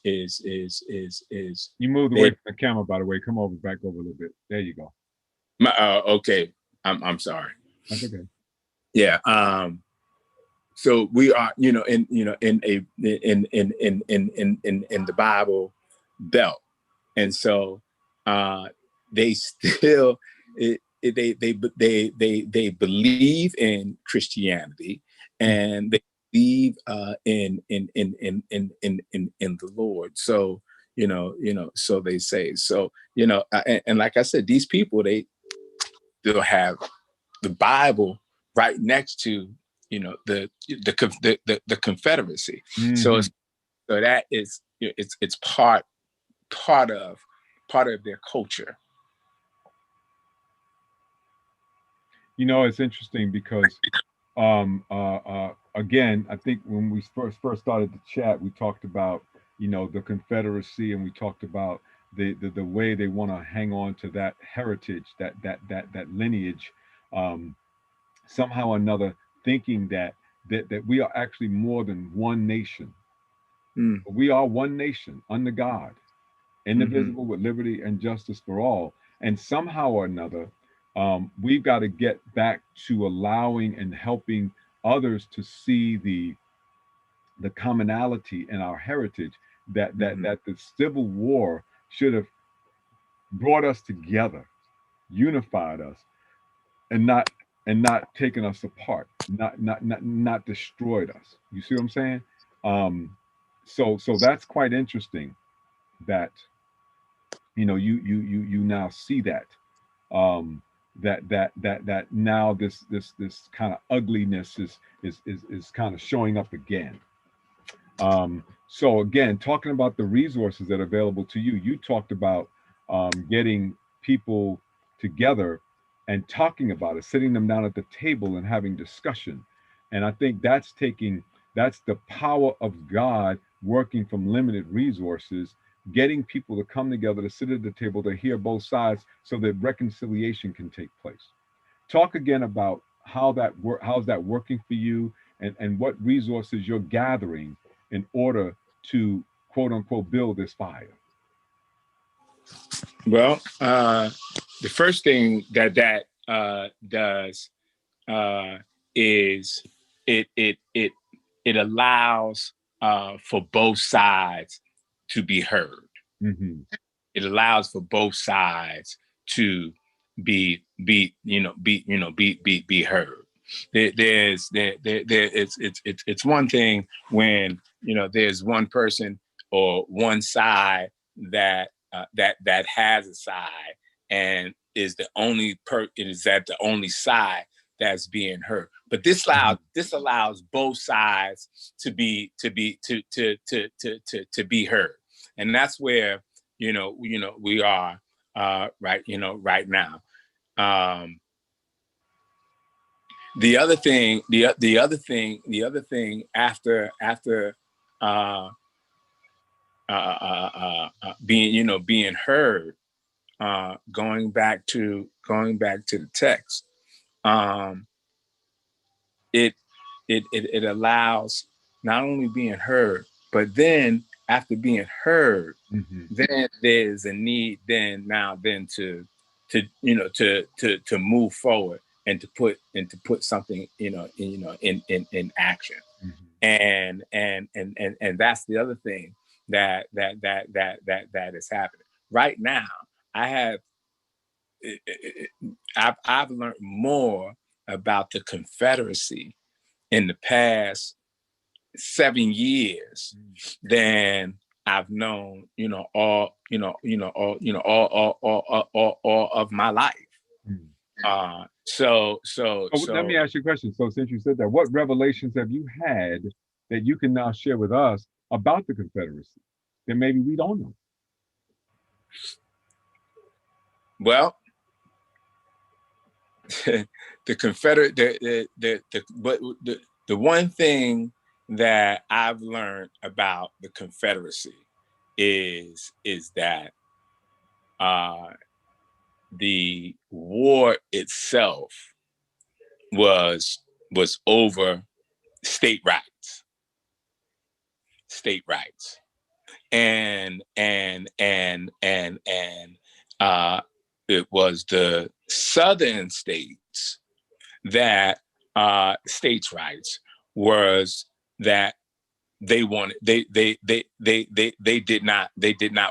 You moved away from the camera, by the way. Come over, back over a little bit. There you go. Okay. I'm sorry. That's okay. Yeah. So we are, in the Bible Belt, and so they still they believe in Christianity, and they believe in the Lord. So so they say. So and like I said, these people, they still have the Bible right next to the Confederacy. Mm-hmm. So that is, it's part of their culture. It's interesting because again, I think when we first started the chat, we talked about the Confederacy, and we talked about the way they want to hang on to that heritage, that lineage, somehow or another, thinking that we are actually more than one nation. Mm. We are one nation under God, indivisible, with liberty and justice for all. And somehow or another, we've got to get back to allowing and helping others to see the commonality in our heritage, that the Civil War should have brought us together, unified us, and not taken us apart, not destroyed us. You see what I'm saying? So that's quite interesting, that you now see that, that now this kind of ugliness is kind of showing up again. So again, talking about the resources that are available to you, you talked about getting people together and talking about it, sitting them down at the table and having discussion. And I think that's the power of God working from limited resources, getting people to come together, to sit at the table, to hear both sides, so that reconciliation can take place. Talk again about how's that working for you, and what resources you're gathering in order to, quote unquote, build this fire. Well, the first thing that does is it allows for both sides to be heard. Mm-hmm. It allows for both sides to be heard. It's one thing when there's one person or one side that has a side, and is the only the only side that's being heard. But this allows both sides to be heard, and that's where we are right now. The other thing, after uh, being heard, going back to the text, it allows not only being heard, but then after being heard, then there's a need then to move forward and to put something in action. And that's the other thing that is happening right now. I have I've learned more about the Confederacy in the past 7 years than I've known, all of my life. Mm. So let me So ask you a question. So since you said that, what revelations have you had that you can now share with us about the Confederacy that maybe we don't know? well, the Confederate, the one thing that I've learned about the Confederacy is that the war itself was over state rights, state rights, and it was the Southern states that states' rights was that they wanted they did not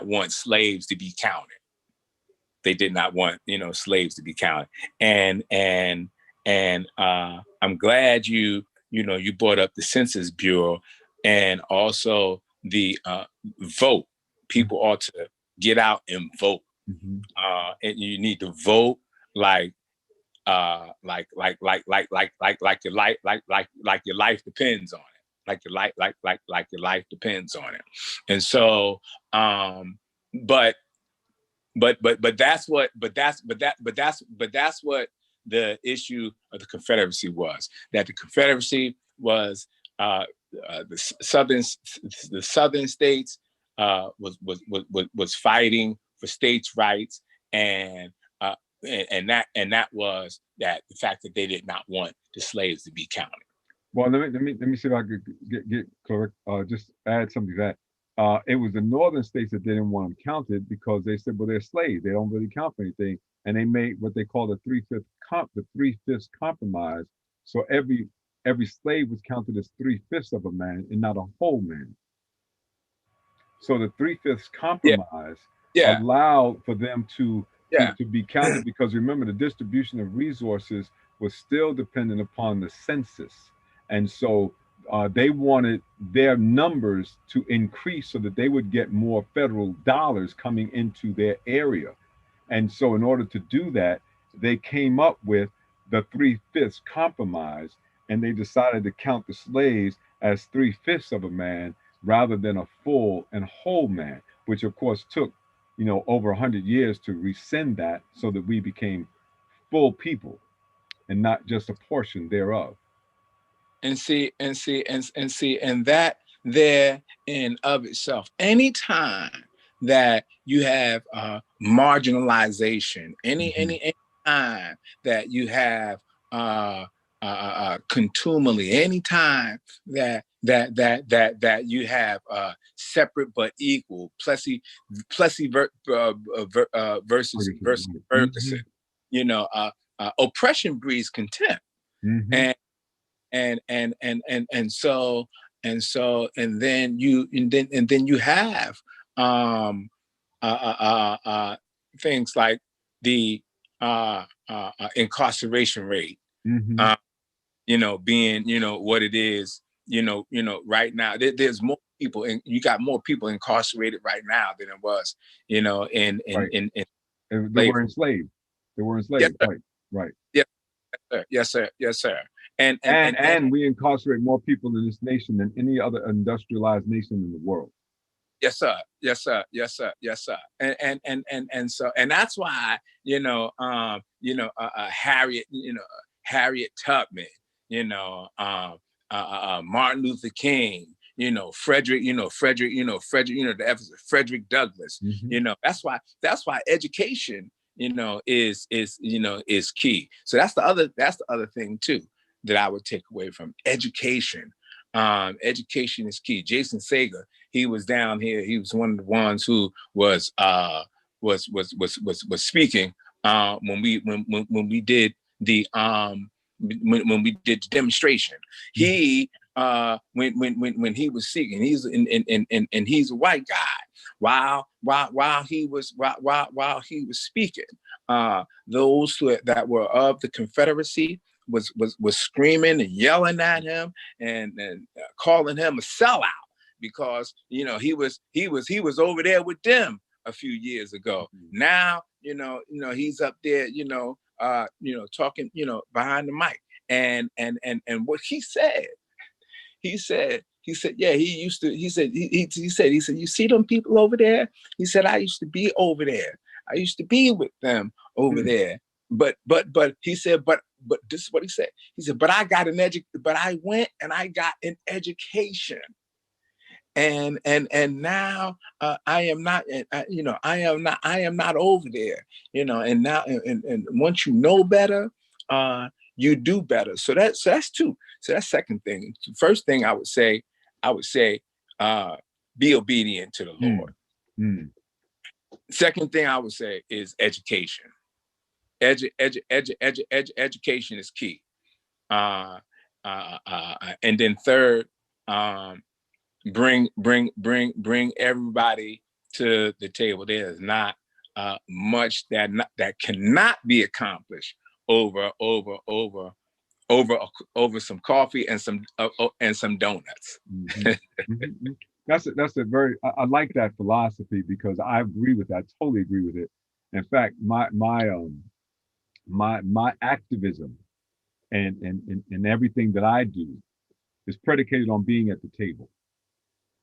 want slaves to be counted. They did not want slaves to be counted. And I'm glad you brought up the Census Bureau and also the vote. People ought to get out and vote. Mm-hmm. And you need to vote like your life like your life depends on it. Like your life depends on it. And so but that's what the issue of the Confederacy was. That the Confederacy was the southern states was fighting for states' rights, and that was that the fact that they did not want the slaves to be counted. Well, let me see if I could get correct. Just add something to that. It was the northern states that didn't want them counted because they said, well, they're slaves. They don't really count for anything, and they made what they call the three-fifths compromise. So every slave was counted as three-fifths of a man and not a whole man. So the three-fifths compromise Yeah. allowed for them to Yeah. be counted, because remember, the distribution of resources was still dependent upon the census. And so they wanted their numbers to increase so that they would get more federal dollars coming into their area. And so in order to do that, they came up with the three-fifths compromise, and they decided to count the slaves as three-fifths of a man rather than a full and whole man, which of course took over 100 years to rescind that so that we became full people and not just a portion thereof. And that there in of itself, anytime that you have marginalization, any time that you have contumely, anytime that you have separate but equal, Plessy versus Ferguson, oppression breeds contempt. Mm-hmm. And then you have things like the incarceration rate, Mm-hmm. Being what it is, right now. There's more people, and you got more people incarcerated right now than it was, in Right. They slavery. were enslaved. They were Yes, enslaved. sir. Right. Right. Yes, sir. Yes, sir. Yes, sir. And we incarcerate more people in this nation than any other industrialized nation in the world. Yes, sir. Yes, sir. Yes, sir. Yes, sir. And that's why Harriet Harriet Tubman, Martin Luther King, Frederick Douglass. Mm-hmm. That's why education is key. So that's the other thing too that I would take away from education. Education is key. Jason Sager, he was down here. He was one of the ones who was speaking when we did the when we did the demonstration. He when he was seeking, and he's a white guy. While he was speaking, those that were of the Confederacy was screaming and yelling at him and calling him a sellout because he was over there with them a few years ago. Now he's up there talking behind the mic and what he said, yeah, he said, you see them people over there? He said, I used to be over there. I used to be with them over there. But he said, but this is what he said. He said, but I went and I got an education. And now I am not, I am not over there, and now, and once you know better, you do better. So that's two. So that's second thing. First thing I would say, be obedient to the Lord. Second thing I would say is education. Education is key. And then third, bring everybody to the table. There's not much that cannot be accomplished over some coffee and some donuts. That's a very, I like that philosophy because I agree with that. I totally agree with it. In fact, my activism and everything that I do is predicated on being at the table,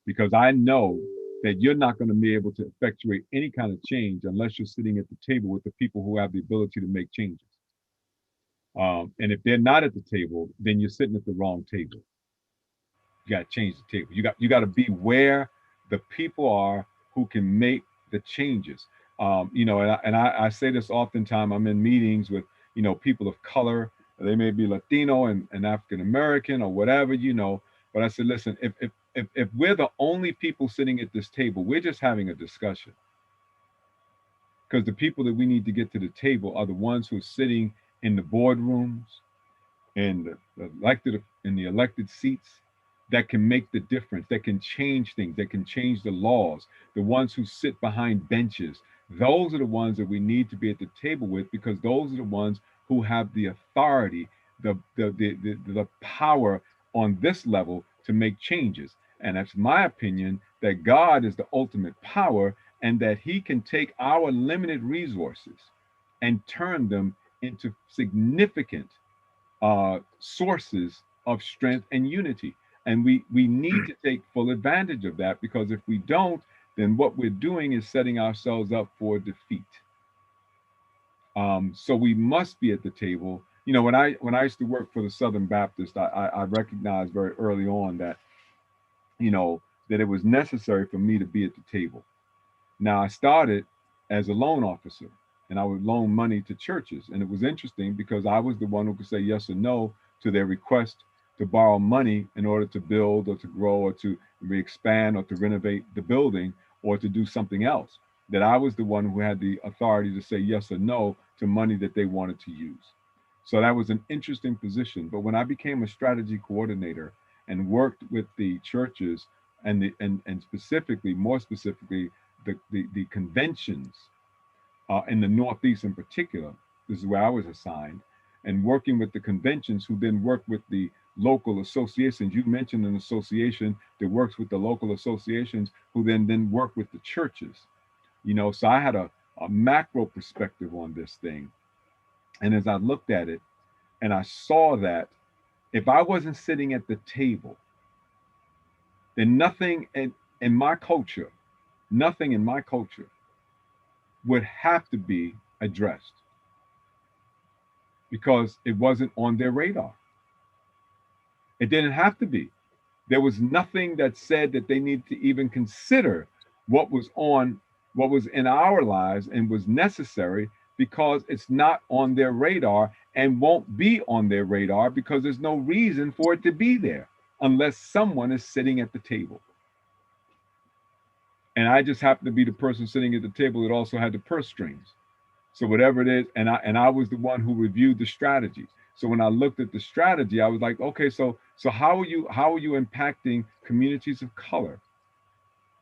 because I know that you're not going to be able to effectuate any kind of change unless you're sitting at the table with the people who have the ability to make changes. And if they're not at the table, then you're sitting at the wrong table. You got to change the table. You got to be where the people are who can make the changes. And I say this oftentimes. I'm in meetings with people of color. They may be Latino and African American or whatever, But I said, listen, if we're the only people sitting at this table, we're just having a discussion. Because the people that we need to get to the table are the ones who are sitting in the boardrooms and the elected seats that can make the difference, that can change things, that can change the laws, the ones who sit behind benches. Those are the ones that we need to be at the table with, because those are the ones who have the authority, the power on this level to make changes. And that's my opinion, that God is the ultimate power, and that he can take our limited resources and turn them into significant sources of strength and unity. And we need to take full advantage of that, because if we don't, then what we're doing is setting ourselves up for defeat. So we must be at the table. When I used to work for the Southern Baptist, I recognized very early on that, that it was necessary for me to be at the table. Now, I started as a loan officer, and I would loan money to churches. And it was interesting because I was the one who could say yes or no to their request to borrow money in order to build or to grow or to expand or to renovate the building or to do something else. That I was the one who had the authority to say yes or no to money that they wanted to use. So that was an interesting position. But when I became a strategy coordinator and worked with the churches and more specifically, the conventions in the Northeast in particular, this is where I was assigned, and working with the conventions who then work with the local associations. You mentioned an association that works with the local associations who then work with the churches. So I had a macro perspective on this thing. And as I looked at it and I saw that if I wasn't sitting at the table, then nothing in my culture would have to be addressed, because it wasn't on their radar. It didn't have to be. There was nothing that said that they needed to even consider what was in our lives and was necessary, because it's not on their radar and won't be on their radar, because there's no reason for it to be there unless someone is sitting at the table. And I just happened to be the person sitting at the table that also had the purse strings. So whatever it is, and I was the one who reviewed the strategies. So when I looked at the strategy, I was like, okay, so how are you impacting communities of color,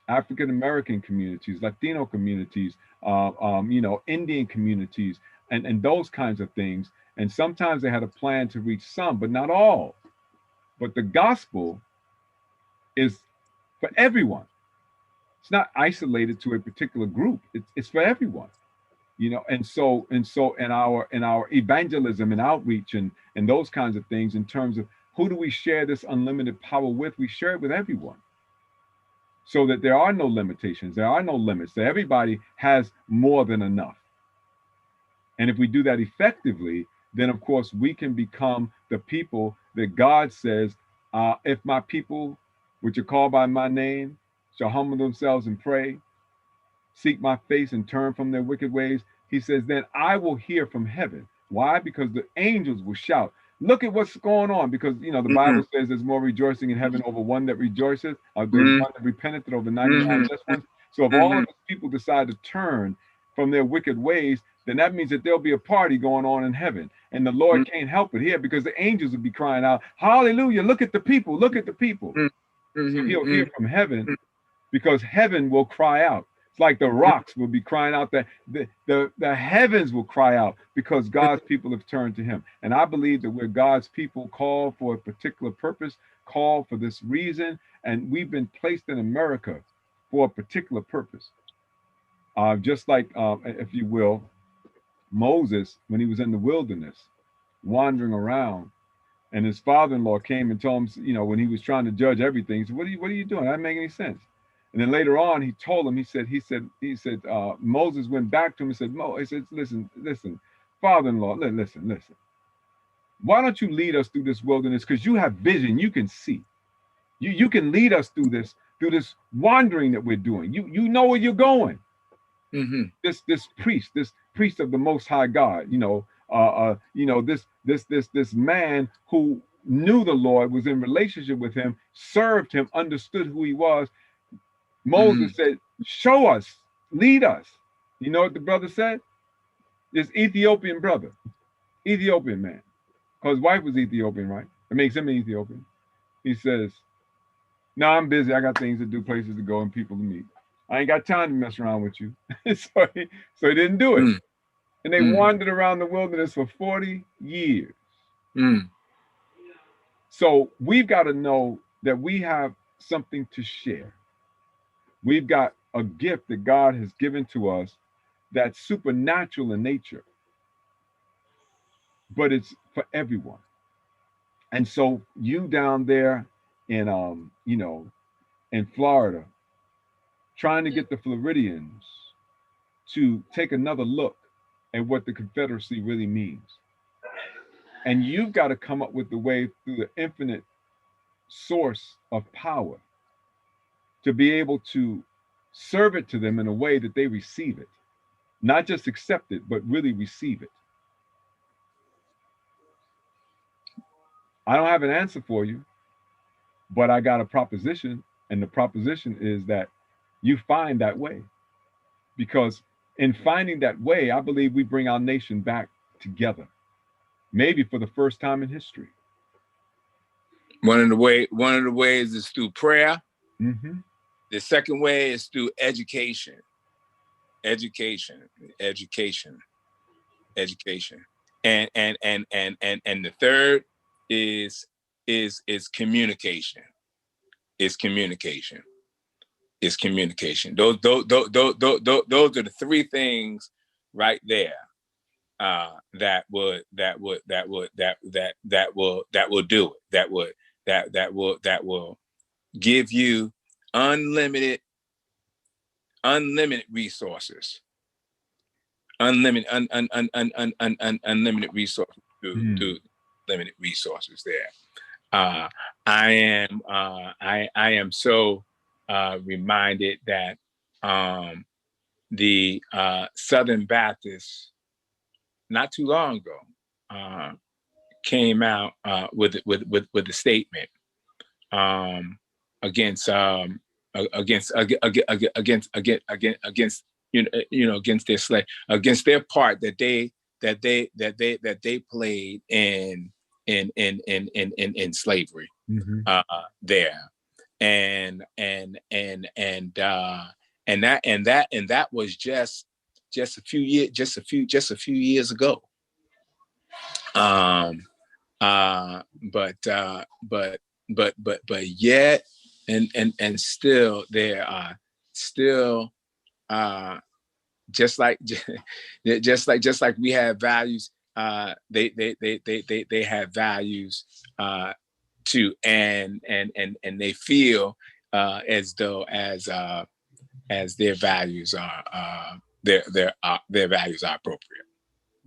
African American communities, Latino communities, Indian communities, and those kinds of things. And sometimes they had a plan to reach some, but not all. But the gospel is for everyone. It's not isolated to a particular group. It's for everyone. And so in our evangelism and outreach and those kinds of things, in terms of who do we share this unlimited power with, we share it with everyone, so that there are no limitations, there are no limits, that everybody has more than enough. And if we do that effectively, then of course we can become the people that God says, if my people, which are called by my name, shall humble themselves and pray, seek my face and turn from their wicked ways, he says, then I will hear from heaven. Why? Because the angels will shout. Look at what's going on, because the Bible says there's more rejoicing in heaven over one that rejoices, or there's one that repenteth over 99 just ones. So if all of those people decide to turn from their wicked ways, then that means that there'll be a party going on in heaven. And the Lord can't help it here, because the angels will be crying out, hallelujah, look at the people, look at the people. So he'll hear from heaven, because heaven will cry out. It's like the rocks will be crying out, that the heavens will cry out, because God's people have turned to him. And I believe that we're God's people, called for a particular purpose, called for this reason. And we've been placed in America for a particular purpose. Just like, if you will, Moses, when he was in the wilderness, wandering around, and his father-in-law came and told him, when he was trying to judge everything, he said, what are you doing? That doesn't make any sense. And then later on, he told him, he said, Moses went back to him and said, he said, listen, father-in-law, listen. Why don't you lead us through this wilderness? Because you have vision, you can see. You can lead us through this wandering that we're doing. You know where you're going. This priest of the Most High God, this man who knew the Lord, was in relationship with him, served him, understood who he was. Moses said, show us, lead us. You know what the brother said? This Ethiopian brother, Ethiopian man, because his wife was Ethiopian, right? It makes him an Ethiopian. He says, no, I'm busy. I got things to do, places to go, and people to meet. I ain't got time to mess around with you. so he didn't do it. And they wandered around the wilderness for 40 years. So we've got to know that we have something to share. We've got a gift that God has given to us that's supernatural in nature, but it's for everyone. And so you down there in, in Florida, trying to get the Floridians to take another look at what the Confederacy really means. And you've got to come up with the way, through the infinite source of power, to be able to serve it to them in a way that they receive it. Not just accept it, but really receive it. I don't have an answer for you, but I got a proposition. And the proposition is that you find that way. Because in finding that way, I believe we bring our nation back together, maybe for the first time in history. One of the ways is through prayer. The second way is through education. And the third is communication. It's communication. Those are the three things right there that will do it. That will give you unlimited resources. Unlimited resources through limited resources there. I am so reminded that the Southern Baptists, not too long ago, came out with a statement against against their slave, against their part that that they played in slavery Mm-hmm. there, and that was just a few years ago. Um, uh, but uh, but but yet, and still there are still just like just like we have values. They have values too, and they feel as though as their values are their values are appropriate.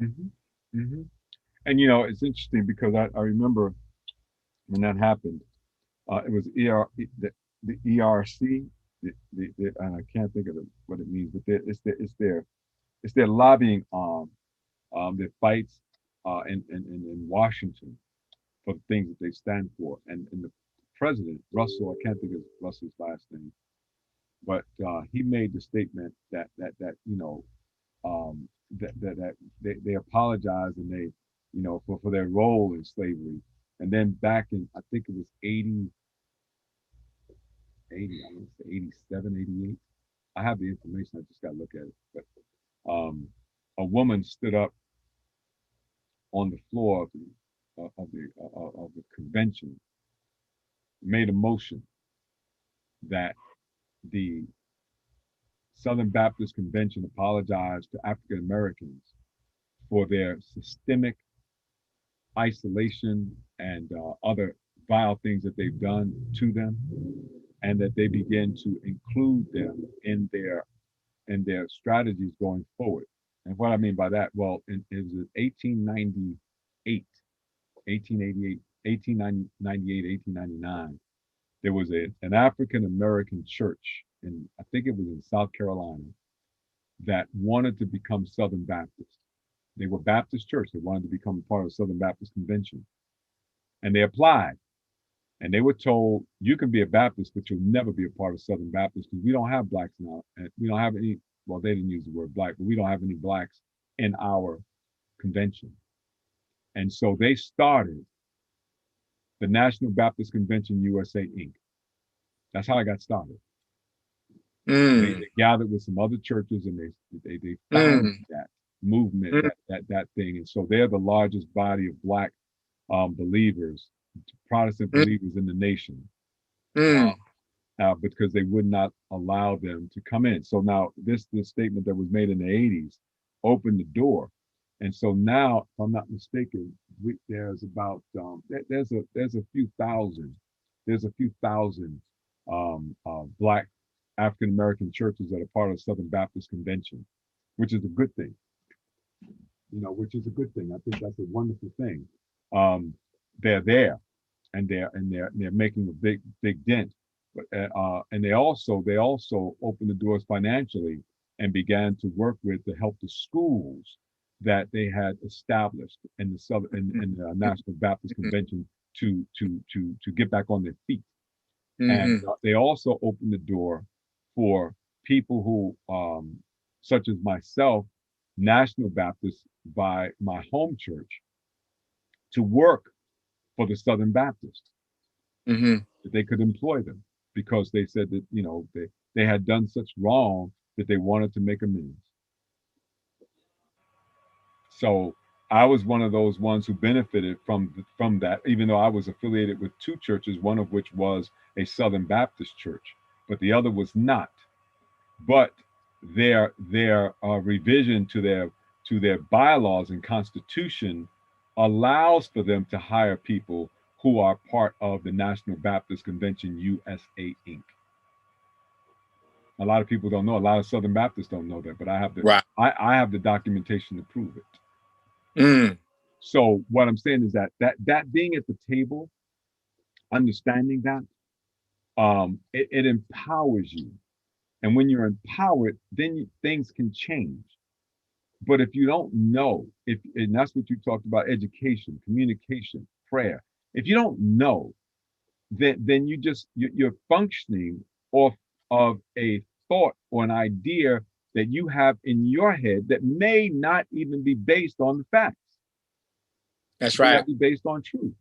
Mm-hmm. Mm-hmm. And it's interesting because I remember when that happened. It was the ERC, and I can't think of what it means, but it's their lobbying arm that fights in Washington for the things that they stand for. And the president, Russell, I can't think of Russell's last name, but he made the statement that they apologized, and they for their role in slavery. And then back in, I think it was 80, I want to say 87, 88. I have the information, I just got to look at it. But a woman stood up on the floor of the convention, made a motion that the Southern Baptist Convention apologize to African Americans for their systemic isolation and other vile things that they've done to them, and that they begin to include them in their strategies going forward. And what I mean by that, well, it was 1898, 1888, 1898, 1899. There was an African American church in, I think it was in South Carolina, that wanted to become Southern Baptist. They were Baptist church. They wanted to become part of the Southern Baptist Convention. And they applied. And they were told, you can be a Baptist, but you'll never be a part of Southern Baptist because we don't have blacks now. And we don't have any, well, they didn't use the word black, but we don't have any blacks in our convention. And so they started the National Baptist Convention USA, Inc. That's how I got started. They gathered with some other churches, and they founded that movement, that thing. And so they're the largest body of black believers, Protestant believers in the nation, because they would not allow them to come in. So now this statement that was made in the 80s opened the door. And so now, if I'm not mistaken, there's about there's a few thousand black African American churches that are part of the Southern Baptist Convention, which is a good thing. Which is a good thing. I think that's a wonderful thing. They're there, and they're making a big dent. But and they also opened the doors financially and began to work with to help the schools that they had established in the the National Baptist Convention to get back on their feet. And they also opened the door for people who, such as myself, National Baptist by my home church, to work for the Southern Baptist, that they could employ them, because they said that they had done such wrong that they wanted to make amends. So I was one of those ones who benefited from that, even though I was affiliated with two churches, one of which was a Southern Baptist church, but the other was not. But their revision to their bylaws and constitution allows for them to hire people who are part of the National Baptist Convention USA, Inc. A lot of people don't know. A lot of Southern Baptists don't know that, but I have I have the documentation to prove it. So what I'm saying is that being at the table, understanding that, it empowers you. And when you're empowered, then things can change. But if you don't know, and that's what you talked about, education, communication, prayer. If you don't know, then you're functioning off of a thought or an idea that you have in your head that may not even be based on the facts. That's It may right. not be based on truth.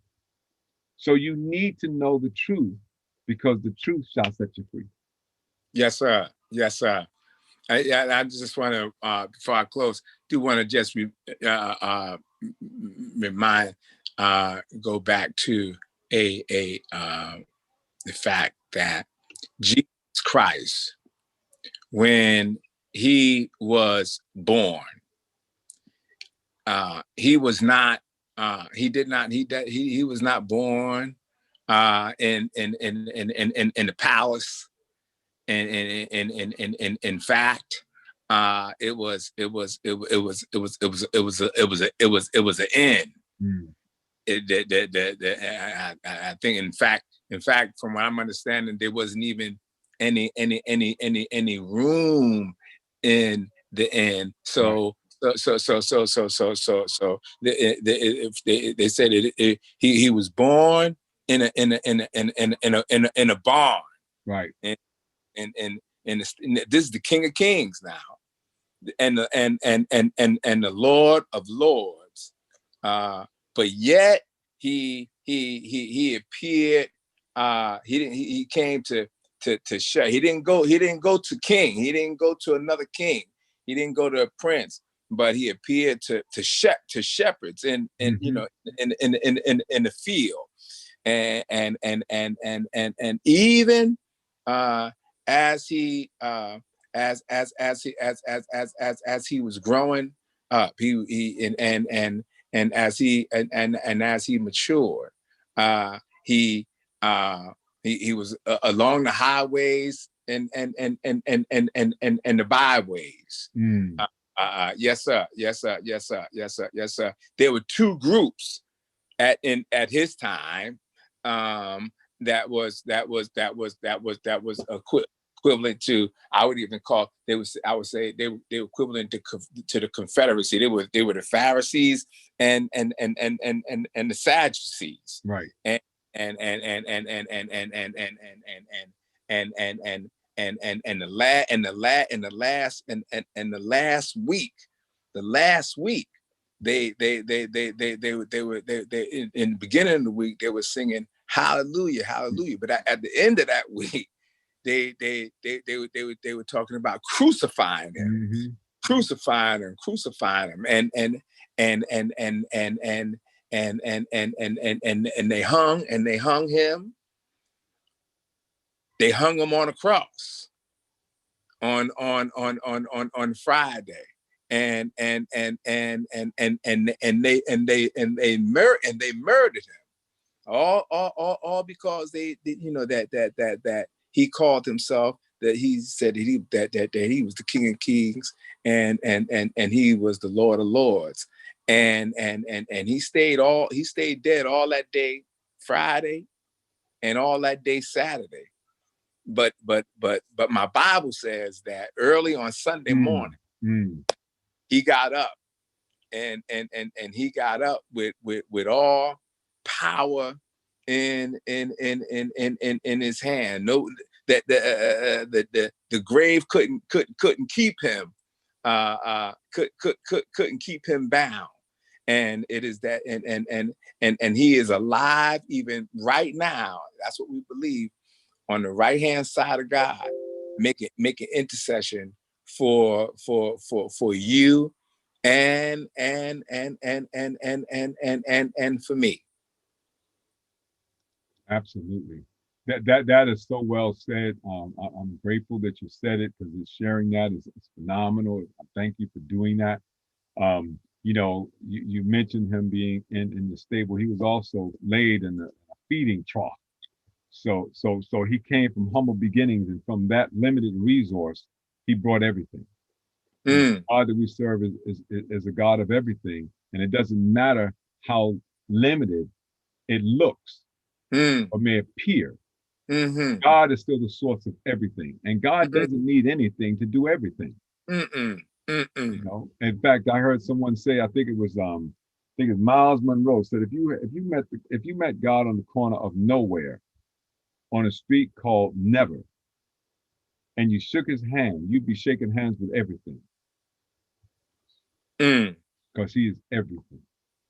So you need to know the truth because the truth shall set you free. Yes, sir. Yes, sir. I just want to, before I close, do want to just remind, go back to the fact that Jesus Christ, when he was born, he was not, he was not born in the palace. And in fact, it was an end. Mm. I think in fact, from what I'm understanding, there wasn't even any room in the end. So they said he was born in a barn. Right. And this is the King of Kings now, and the Lord of Lords. But yet he appeared. He came to show. He didn't go to king. He didn't go to another king. He didn't go to a prince. But he appeared to shepherds in the field, and even as he was growing up, he and as he as he matured, he was along the highways and the byways. Mm. Yes, sir. Yes, sir. Yes, sir. Yes, sir. Yes, sir. There were two groups at his time, that was equivalent to, I would even call, I would say they were equivalent to the Confederacy. They were the Pharisees and the Sadducees. Right. And the last week, they in the beginning of the week they were singing hallelujah, hallelujah. But at the end of that week, they were talking about crucifying him, Mm-hmm. crucifying him, and they hung him. They hung him on a cross on Friday. And they murdered him, all because they that he called himself, that he said that he was the King of Kings, and he was the Lord of Lords, and he stayed dead all that day Friday and all that day Saturday. But my Bible says that early on Sunday morning, he got up, and he got up with all power in his hand. No, that the grave couldn't keep him, couldn't keep him bound. And it is that, and he is alive even right now. That's what we believe, on the right hand side of God, making intercession for you and for me. Absolutely. That is so well said. I'm grateful that you said it, because sharing that is phenomenal. Thank you for doing that. You mentioned him being in the stable. He was also laid in a feeding trough. So he came from humble beginnings, and from that limited resource, he brought everything. The God that we serve is a God of everything, and it doesn't matter how limited it looks or may appear. Mm-hmm. God is still the source of everything, and God doesn't need anything to do everything. In fact, I heard someone say, I think it was Miles Monroe, said if you met God on the corner of nowhere, on a street called Never, and you shook his hand, you'd be shaking hands with everything Mm, because he is everything.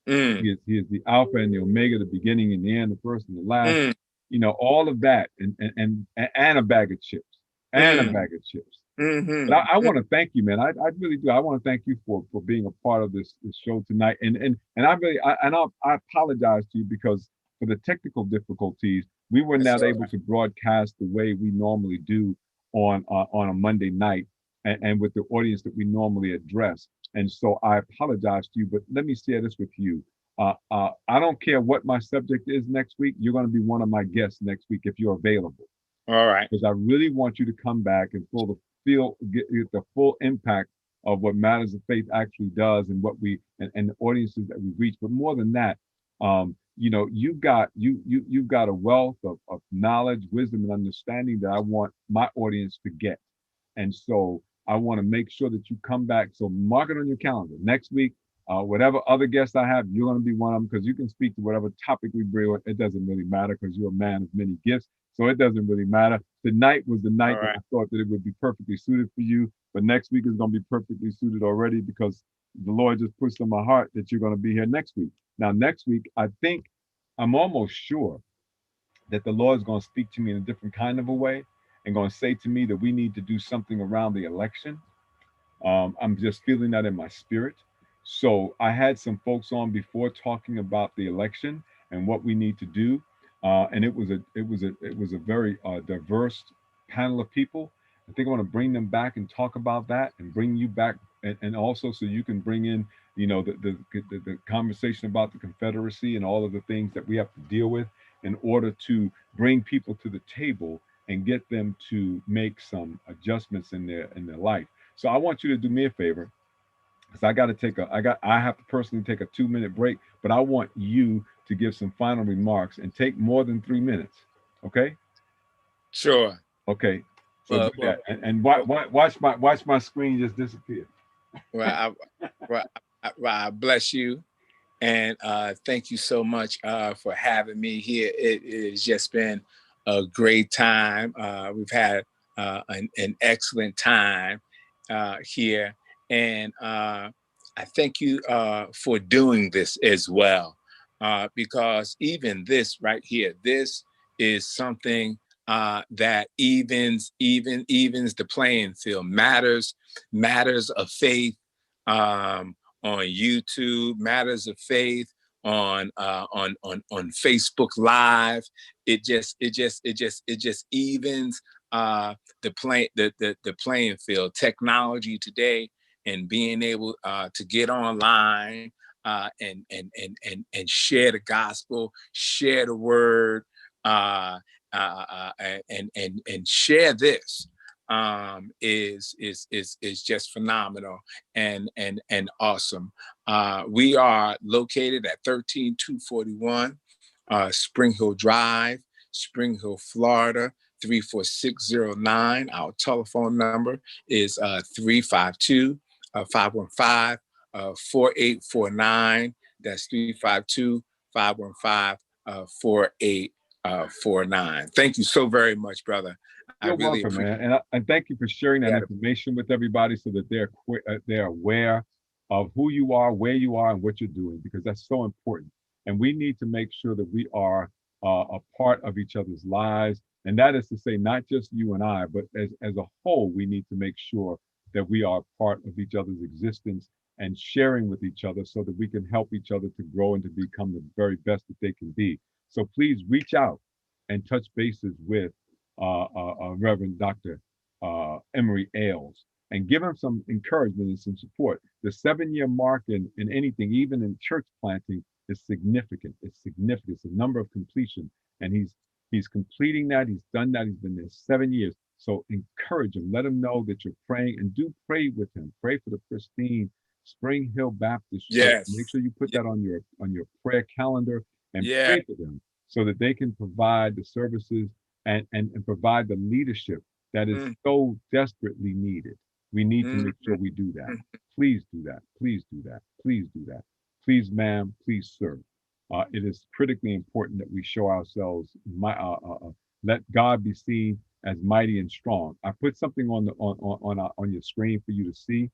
mm, He is the Alpha and the Omega, the beginning and the end, the first and the last. mm, All of that, and a bag of chips, and a mm, bag of chips. But mm-hmm. I want to thank you, man. I really do. I want to thank you for being a part of this show tonight. And I really I apologize to you because for the technical difficulties, we were That's not all able right. to broadcast the way we normally do on a Monday night and with the audience that we normally address. And so I apologize to you. But let me share this with you. I don't care what my subject is next week. You're going to be one of my guests next week if you're available All right. because I really want you to come back and get the full impact of what Matters of Faith actually does and what and the audiences that we reach. But more than that, you've got a wealth of knowledge, wisdom, and understanding that I want my audience to get. And so I want to make sure that you come back. So mark it on your calendar. Next week, whatever other guests I have, you're going to be one of them because you can speak to whatever topic we bring. It doesn't really matter because you're a man of many gifts. So it doesn't really matter. Tonight was the All night that right. I thought that it would be perfectly suited for you. But next week is going to be perfectly suited already because the Lord just puts in my heart that you're going to be here next week. Now, next week, I'm almost sure that the Lord is going to speak to me in a different kind of a way and going to say to me that we need to do something around the election. I'm just feeling that in my spirit. So I had some folks on before talking about the election and what we need to do, and it was a very diverse panel of people. I think I want to bring them back and talk about that, and bring you back, and also so you can bring in, the conversation about the Confederacy and all of the things that we have to deal with in order to bring people to the table and get them to make some adjustments in their life. So I want you to do me a favor because I have to personally take a 2 minute break, but I want you to give some final remarks and take more than 3 minutes. Okay? Sure. Okay. So do Well, that well, and well, watch my screen just disappear. well, I bless you. And thank you so much for having me here. It has just been a great time. We've had an excellent time here. And I thank you for doing this as well. Because even this right here, this is something that evens the playing field, matters of faith. On YouTube, Matters of Faith, on Facebook Live. It just evens the playing field. Technology today and being able to get online and share the gospel, share the word, and share this is just phenomenal and awesome. We are located at 13241 Spring Hill Drive, Spring Hill, Florida 34609. Our telephone number is 352 515 4849. That's 352 515 4849. Thank you so very much, brother. I You're really welcome, appreciate man, and thank you for sharing that it. information with everybody so that they're aware of who you are, where you are, and what you're doing because that's so important. And we need to make sure that we are a part of each other's lives, and that is to say, not just you and I, but as a whole, we need to make sure that we are part of each other's existence and sharing with each other so that we can help each other to grow and to become the very best that they can be. So please reach out and touch bases with Reverend Dr. Emery Ailes and give him some encouragement and some support. The 7 year mark in anything, even in church planting, is significant. It's significant. It's a number of completion. And he's completing that. He's done that. He's been there 7 years. So encourage him. Let him know that you're praying and do pray with him. Pray for the pristine Spring Hill Baptist Church. Make Yes. sure you put Yeah. that on your prayer calendar and Yeah. pray for them so that they can provide the services and provide the leadership that is Mm, so desperately needed. We need to mm, make sure we do that. mm. Please do that. Please do that. Please do that. Please, ma'am. Please, sir. It is critically important that we show ourselves. Let God be seen as mighty and strong. I put something on your screen for you to see.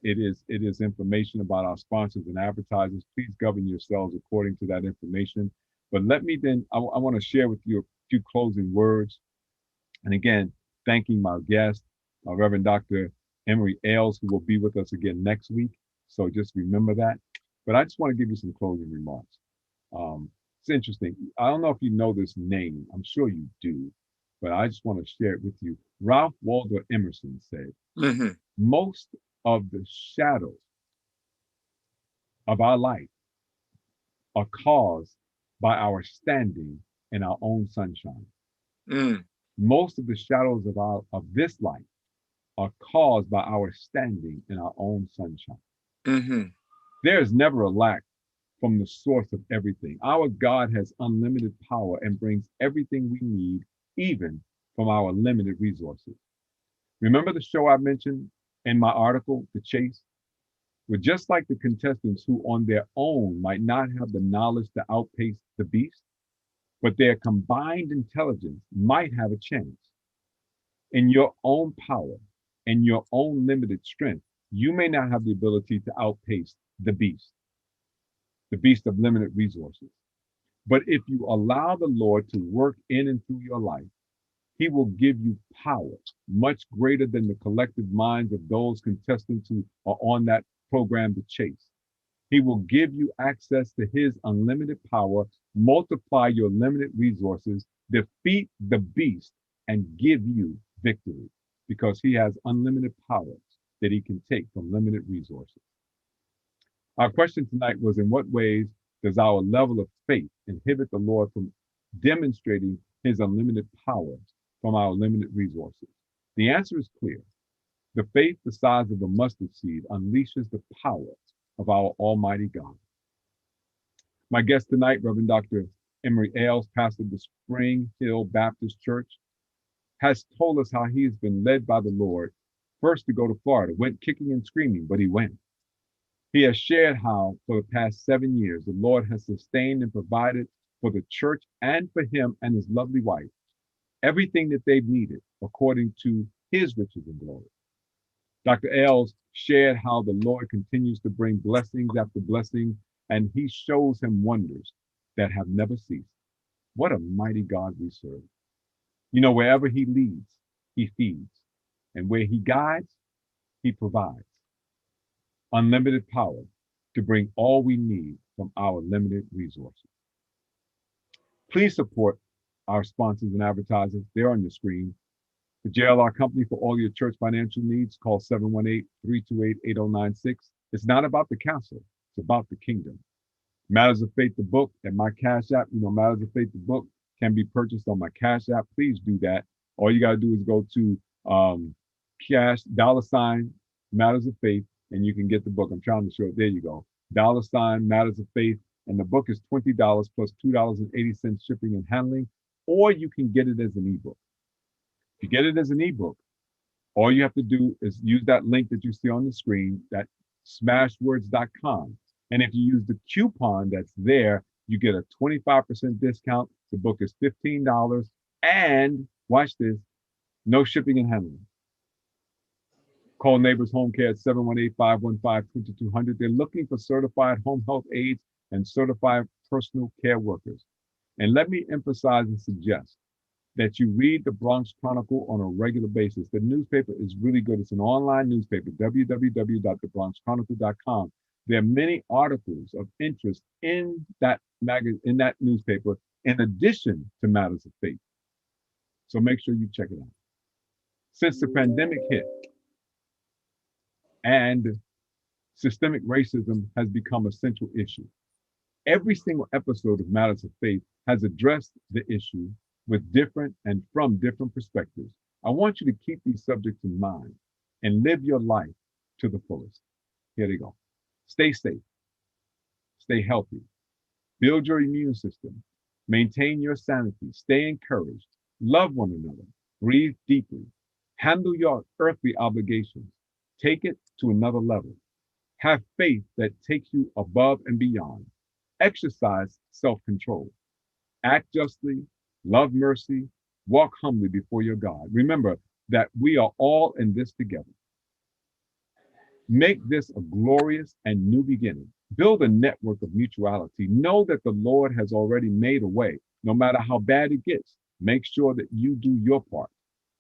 It is information about our sponsors and advertisers. Please govern yourselves according to that information. But let me then, I want to share with you a few closing words. And again, thanking my guest, Reverend Dr. Emory Ailes, who will be with us again next week. So just remember that. But I just want to give you some closing remarks. It's interesting. I don't know if you know this name. I'm sure you do, but I just want to share it with you. Ralph Waldo Emerson said, Mm-hmm. most of the shadows of our life are caused by our standing in our own sunshine. Mm. Most of the shadows of this life are caused by our standing in our own sunshine. Mm-hmm. There is never a lack from the source of everything. Our God has unlimited power and brings everything we need, even from our limited resources. Remember the show I mentioned in my article, The Chase? Well, just like the contestants who on their own might not have the knowledge to outpace the beast, but their combined intelligence might have a chance. In your own power and your own limited strength, you may not have the ability to outpace the beast of limited resources. But if you allow the Lord to work in and through your life, he will give you power much greater than the collective minds of those contestants who are on that program to chase. He will give you access to his unlimited power, multiply your limited resources, defeat the beast, and give you victory because he has unlimited power that he can take from limited resources. Our question tonight was, in what ways does our level of faith inhibit the Lord from demonstrating his unlimited power from our limited resources? The answer is clear. The faith the size of a mustard seed unleashes the power of our Almighty God. My guest tonight, Reverend Dr. Emory Ailes, pastor of the Spring Hill Baptist Church, has told us how he has been led by the Lord first to go to Florida, went kicking and screaming, but he went. He has shared how for the past 7 years, the Lord has sustained and provided for the church and for him and his lovely wife everything that they've needed according to his riches and glory. Dr. Ailes shared how the Lord continues to bring blessings after blessings, and he shows him wonders that have never ceased. What a mighty God we serve. You know, wherever he leads, he feeds, and where he guides, he provides. Unlimited power to bring all we need from our limited resources. Please support our sponsors and advertisers. They're on your screen. The JLR Company, for all your church financial needs, call 718-328-8096. It's not about the castle, it's about the kingdom. Matters of Faith, the book, and my Cash App. You know, Matters of Faith, the book can be purchased on my Cash App. Please do that. All you got to do is go to Cash, $ Matters of Faith, and you can get the book. I'm trying to show it. There you go. $ Matters of Faith. And the book is $20 plus $2.80 shipping and handling, or you can get it as an ebook. If you get it as an ebook, all you have to do is use that link that you see on the screen, that smashwords.com. And if you use the coupon that's there, you get a 25% discount. The book is $15. And watch this, no shipping and handling. Call Neighbors Home Care at 718-515-2200. They're looking for certified home health aides and certified personal care workers. And let me emphasize and suggest that you read the Bronx Chronicle on a regular basis. The newspaper is really good. It's an online newspaper, www.thebronxchronicle.com. There are many articles of interest in that newspaper, in addition to Matters of Faith. So make sure you check it out. Since the pandemic hit and systemic racism has become a central issue, every single episode of Matters of Faith has addressed the issue with different and from different perspectives. I want you to keep these subjects in mind and live your life to the fullest. Here they go. Stay safe, stay healthy, build your immune system, maintain your sanity, stay encouraged, love one another, breathe deeply, handle your earthly obligations, take it to another level, have faith that takes you above and beyond, exercise self-control, act justly, love mercy, Walk humbly before your God. Remember that we are all in this together. Make this a glorious and new beginning. Build a network of mutuality. Know that the Lord has already made a way. No matter how bad it gets, make sure that you do your part.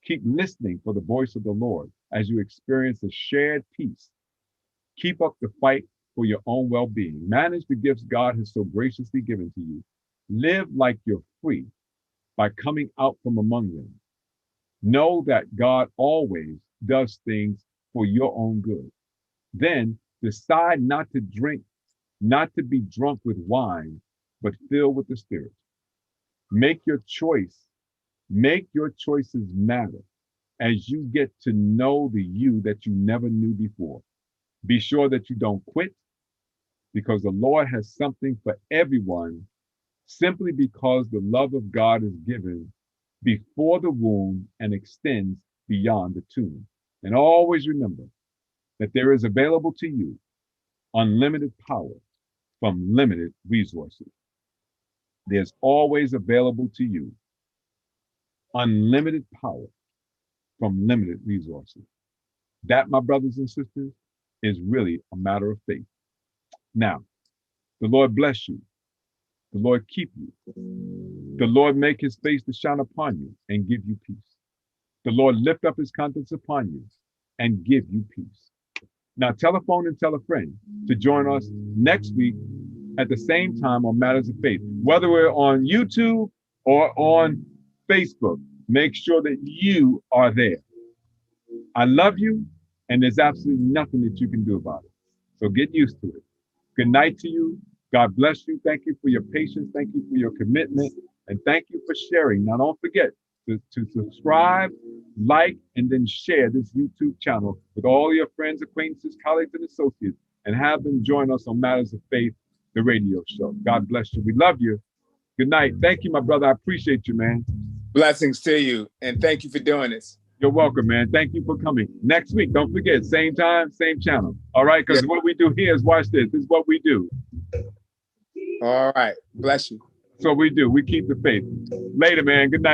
Keep listening for the voice of the Lord as you experience a shared peace. Keep up the fight for your own well-being. Manage the gifts God has so graciously given to you. Live like you're free by coming out from among them. Know that God always does things for your own good. Then decide not to drink, not to be drunk with wine, but filled with the Spirit. Make your choice. Make your choices matter as you get to know the you that you never knew before. Be sure that you don't quit because the Lord has something for everyone simply because the love of God is given before the womb and extends beyond the tomb. And always remember that there is available to you unlimited power from limited resources. There's always available to you unlimited power from limited resources. That, my brothers and sisters, is really a matter of faith. Now, the Lord bless you. The Lord keep you. The Lord make his face to shine upon you and give you peace. The Lord lift up his countenance upon you and give you peace. Now, telephone and tell a friend to join us next week at the same time on Matters of Faith. Whether we're on YouTube or on Facebook, make sure that you are there. I love you, and there's absolutely nothing that you can do about it. So get used to it. Good night to you. God bless you. Thank you for your patience. Thank you for your commitment. And thank you for sharing. Now, don't forget to subscribe, like, and then share this YouTube channel with all your friends, acquaintances, colleagues, and associates, and have them join us on Matters of Faith, the radio show. God bless you. We love you. Good night. Thank you, my brother. I appreciate you, man. Blessings to you. And thank you for doing this. You're welcome, man. Thank you for coming. Next week, don't forget, same time, same channel. All right? Because what we do here is watch this. This is what we do. All right. Bless you. That's what we do. We keep the faith. Later, man. Good night.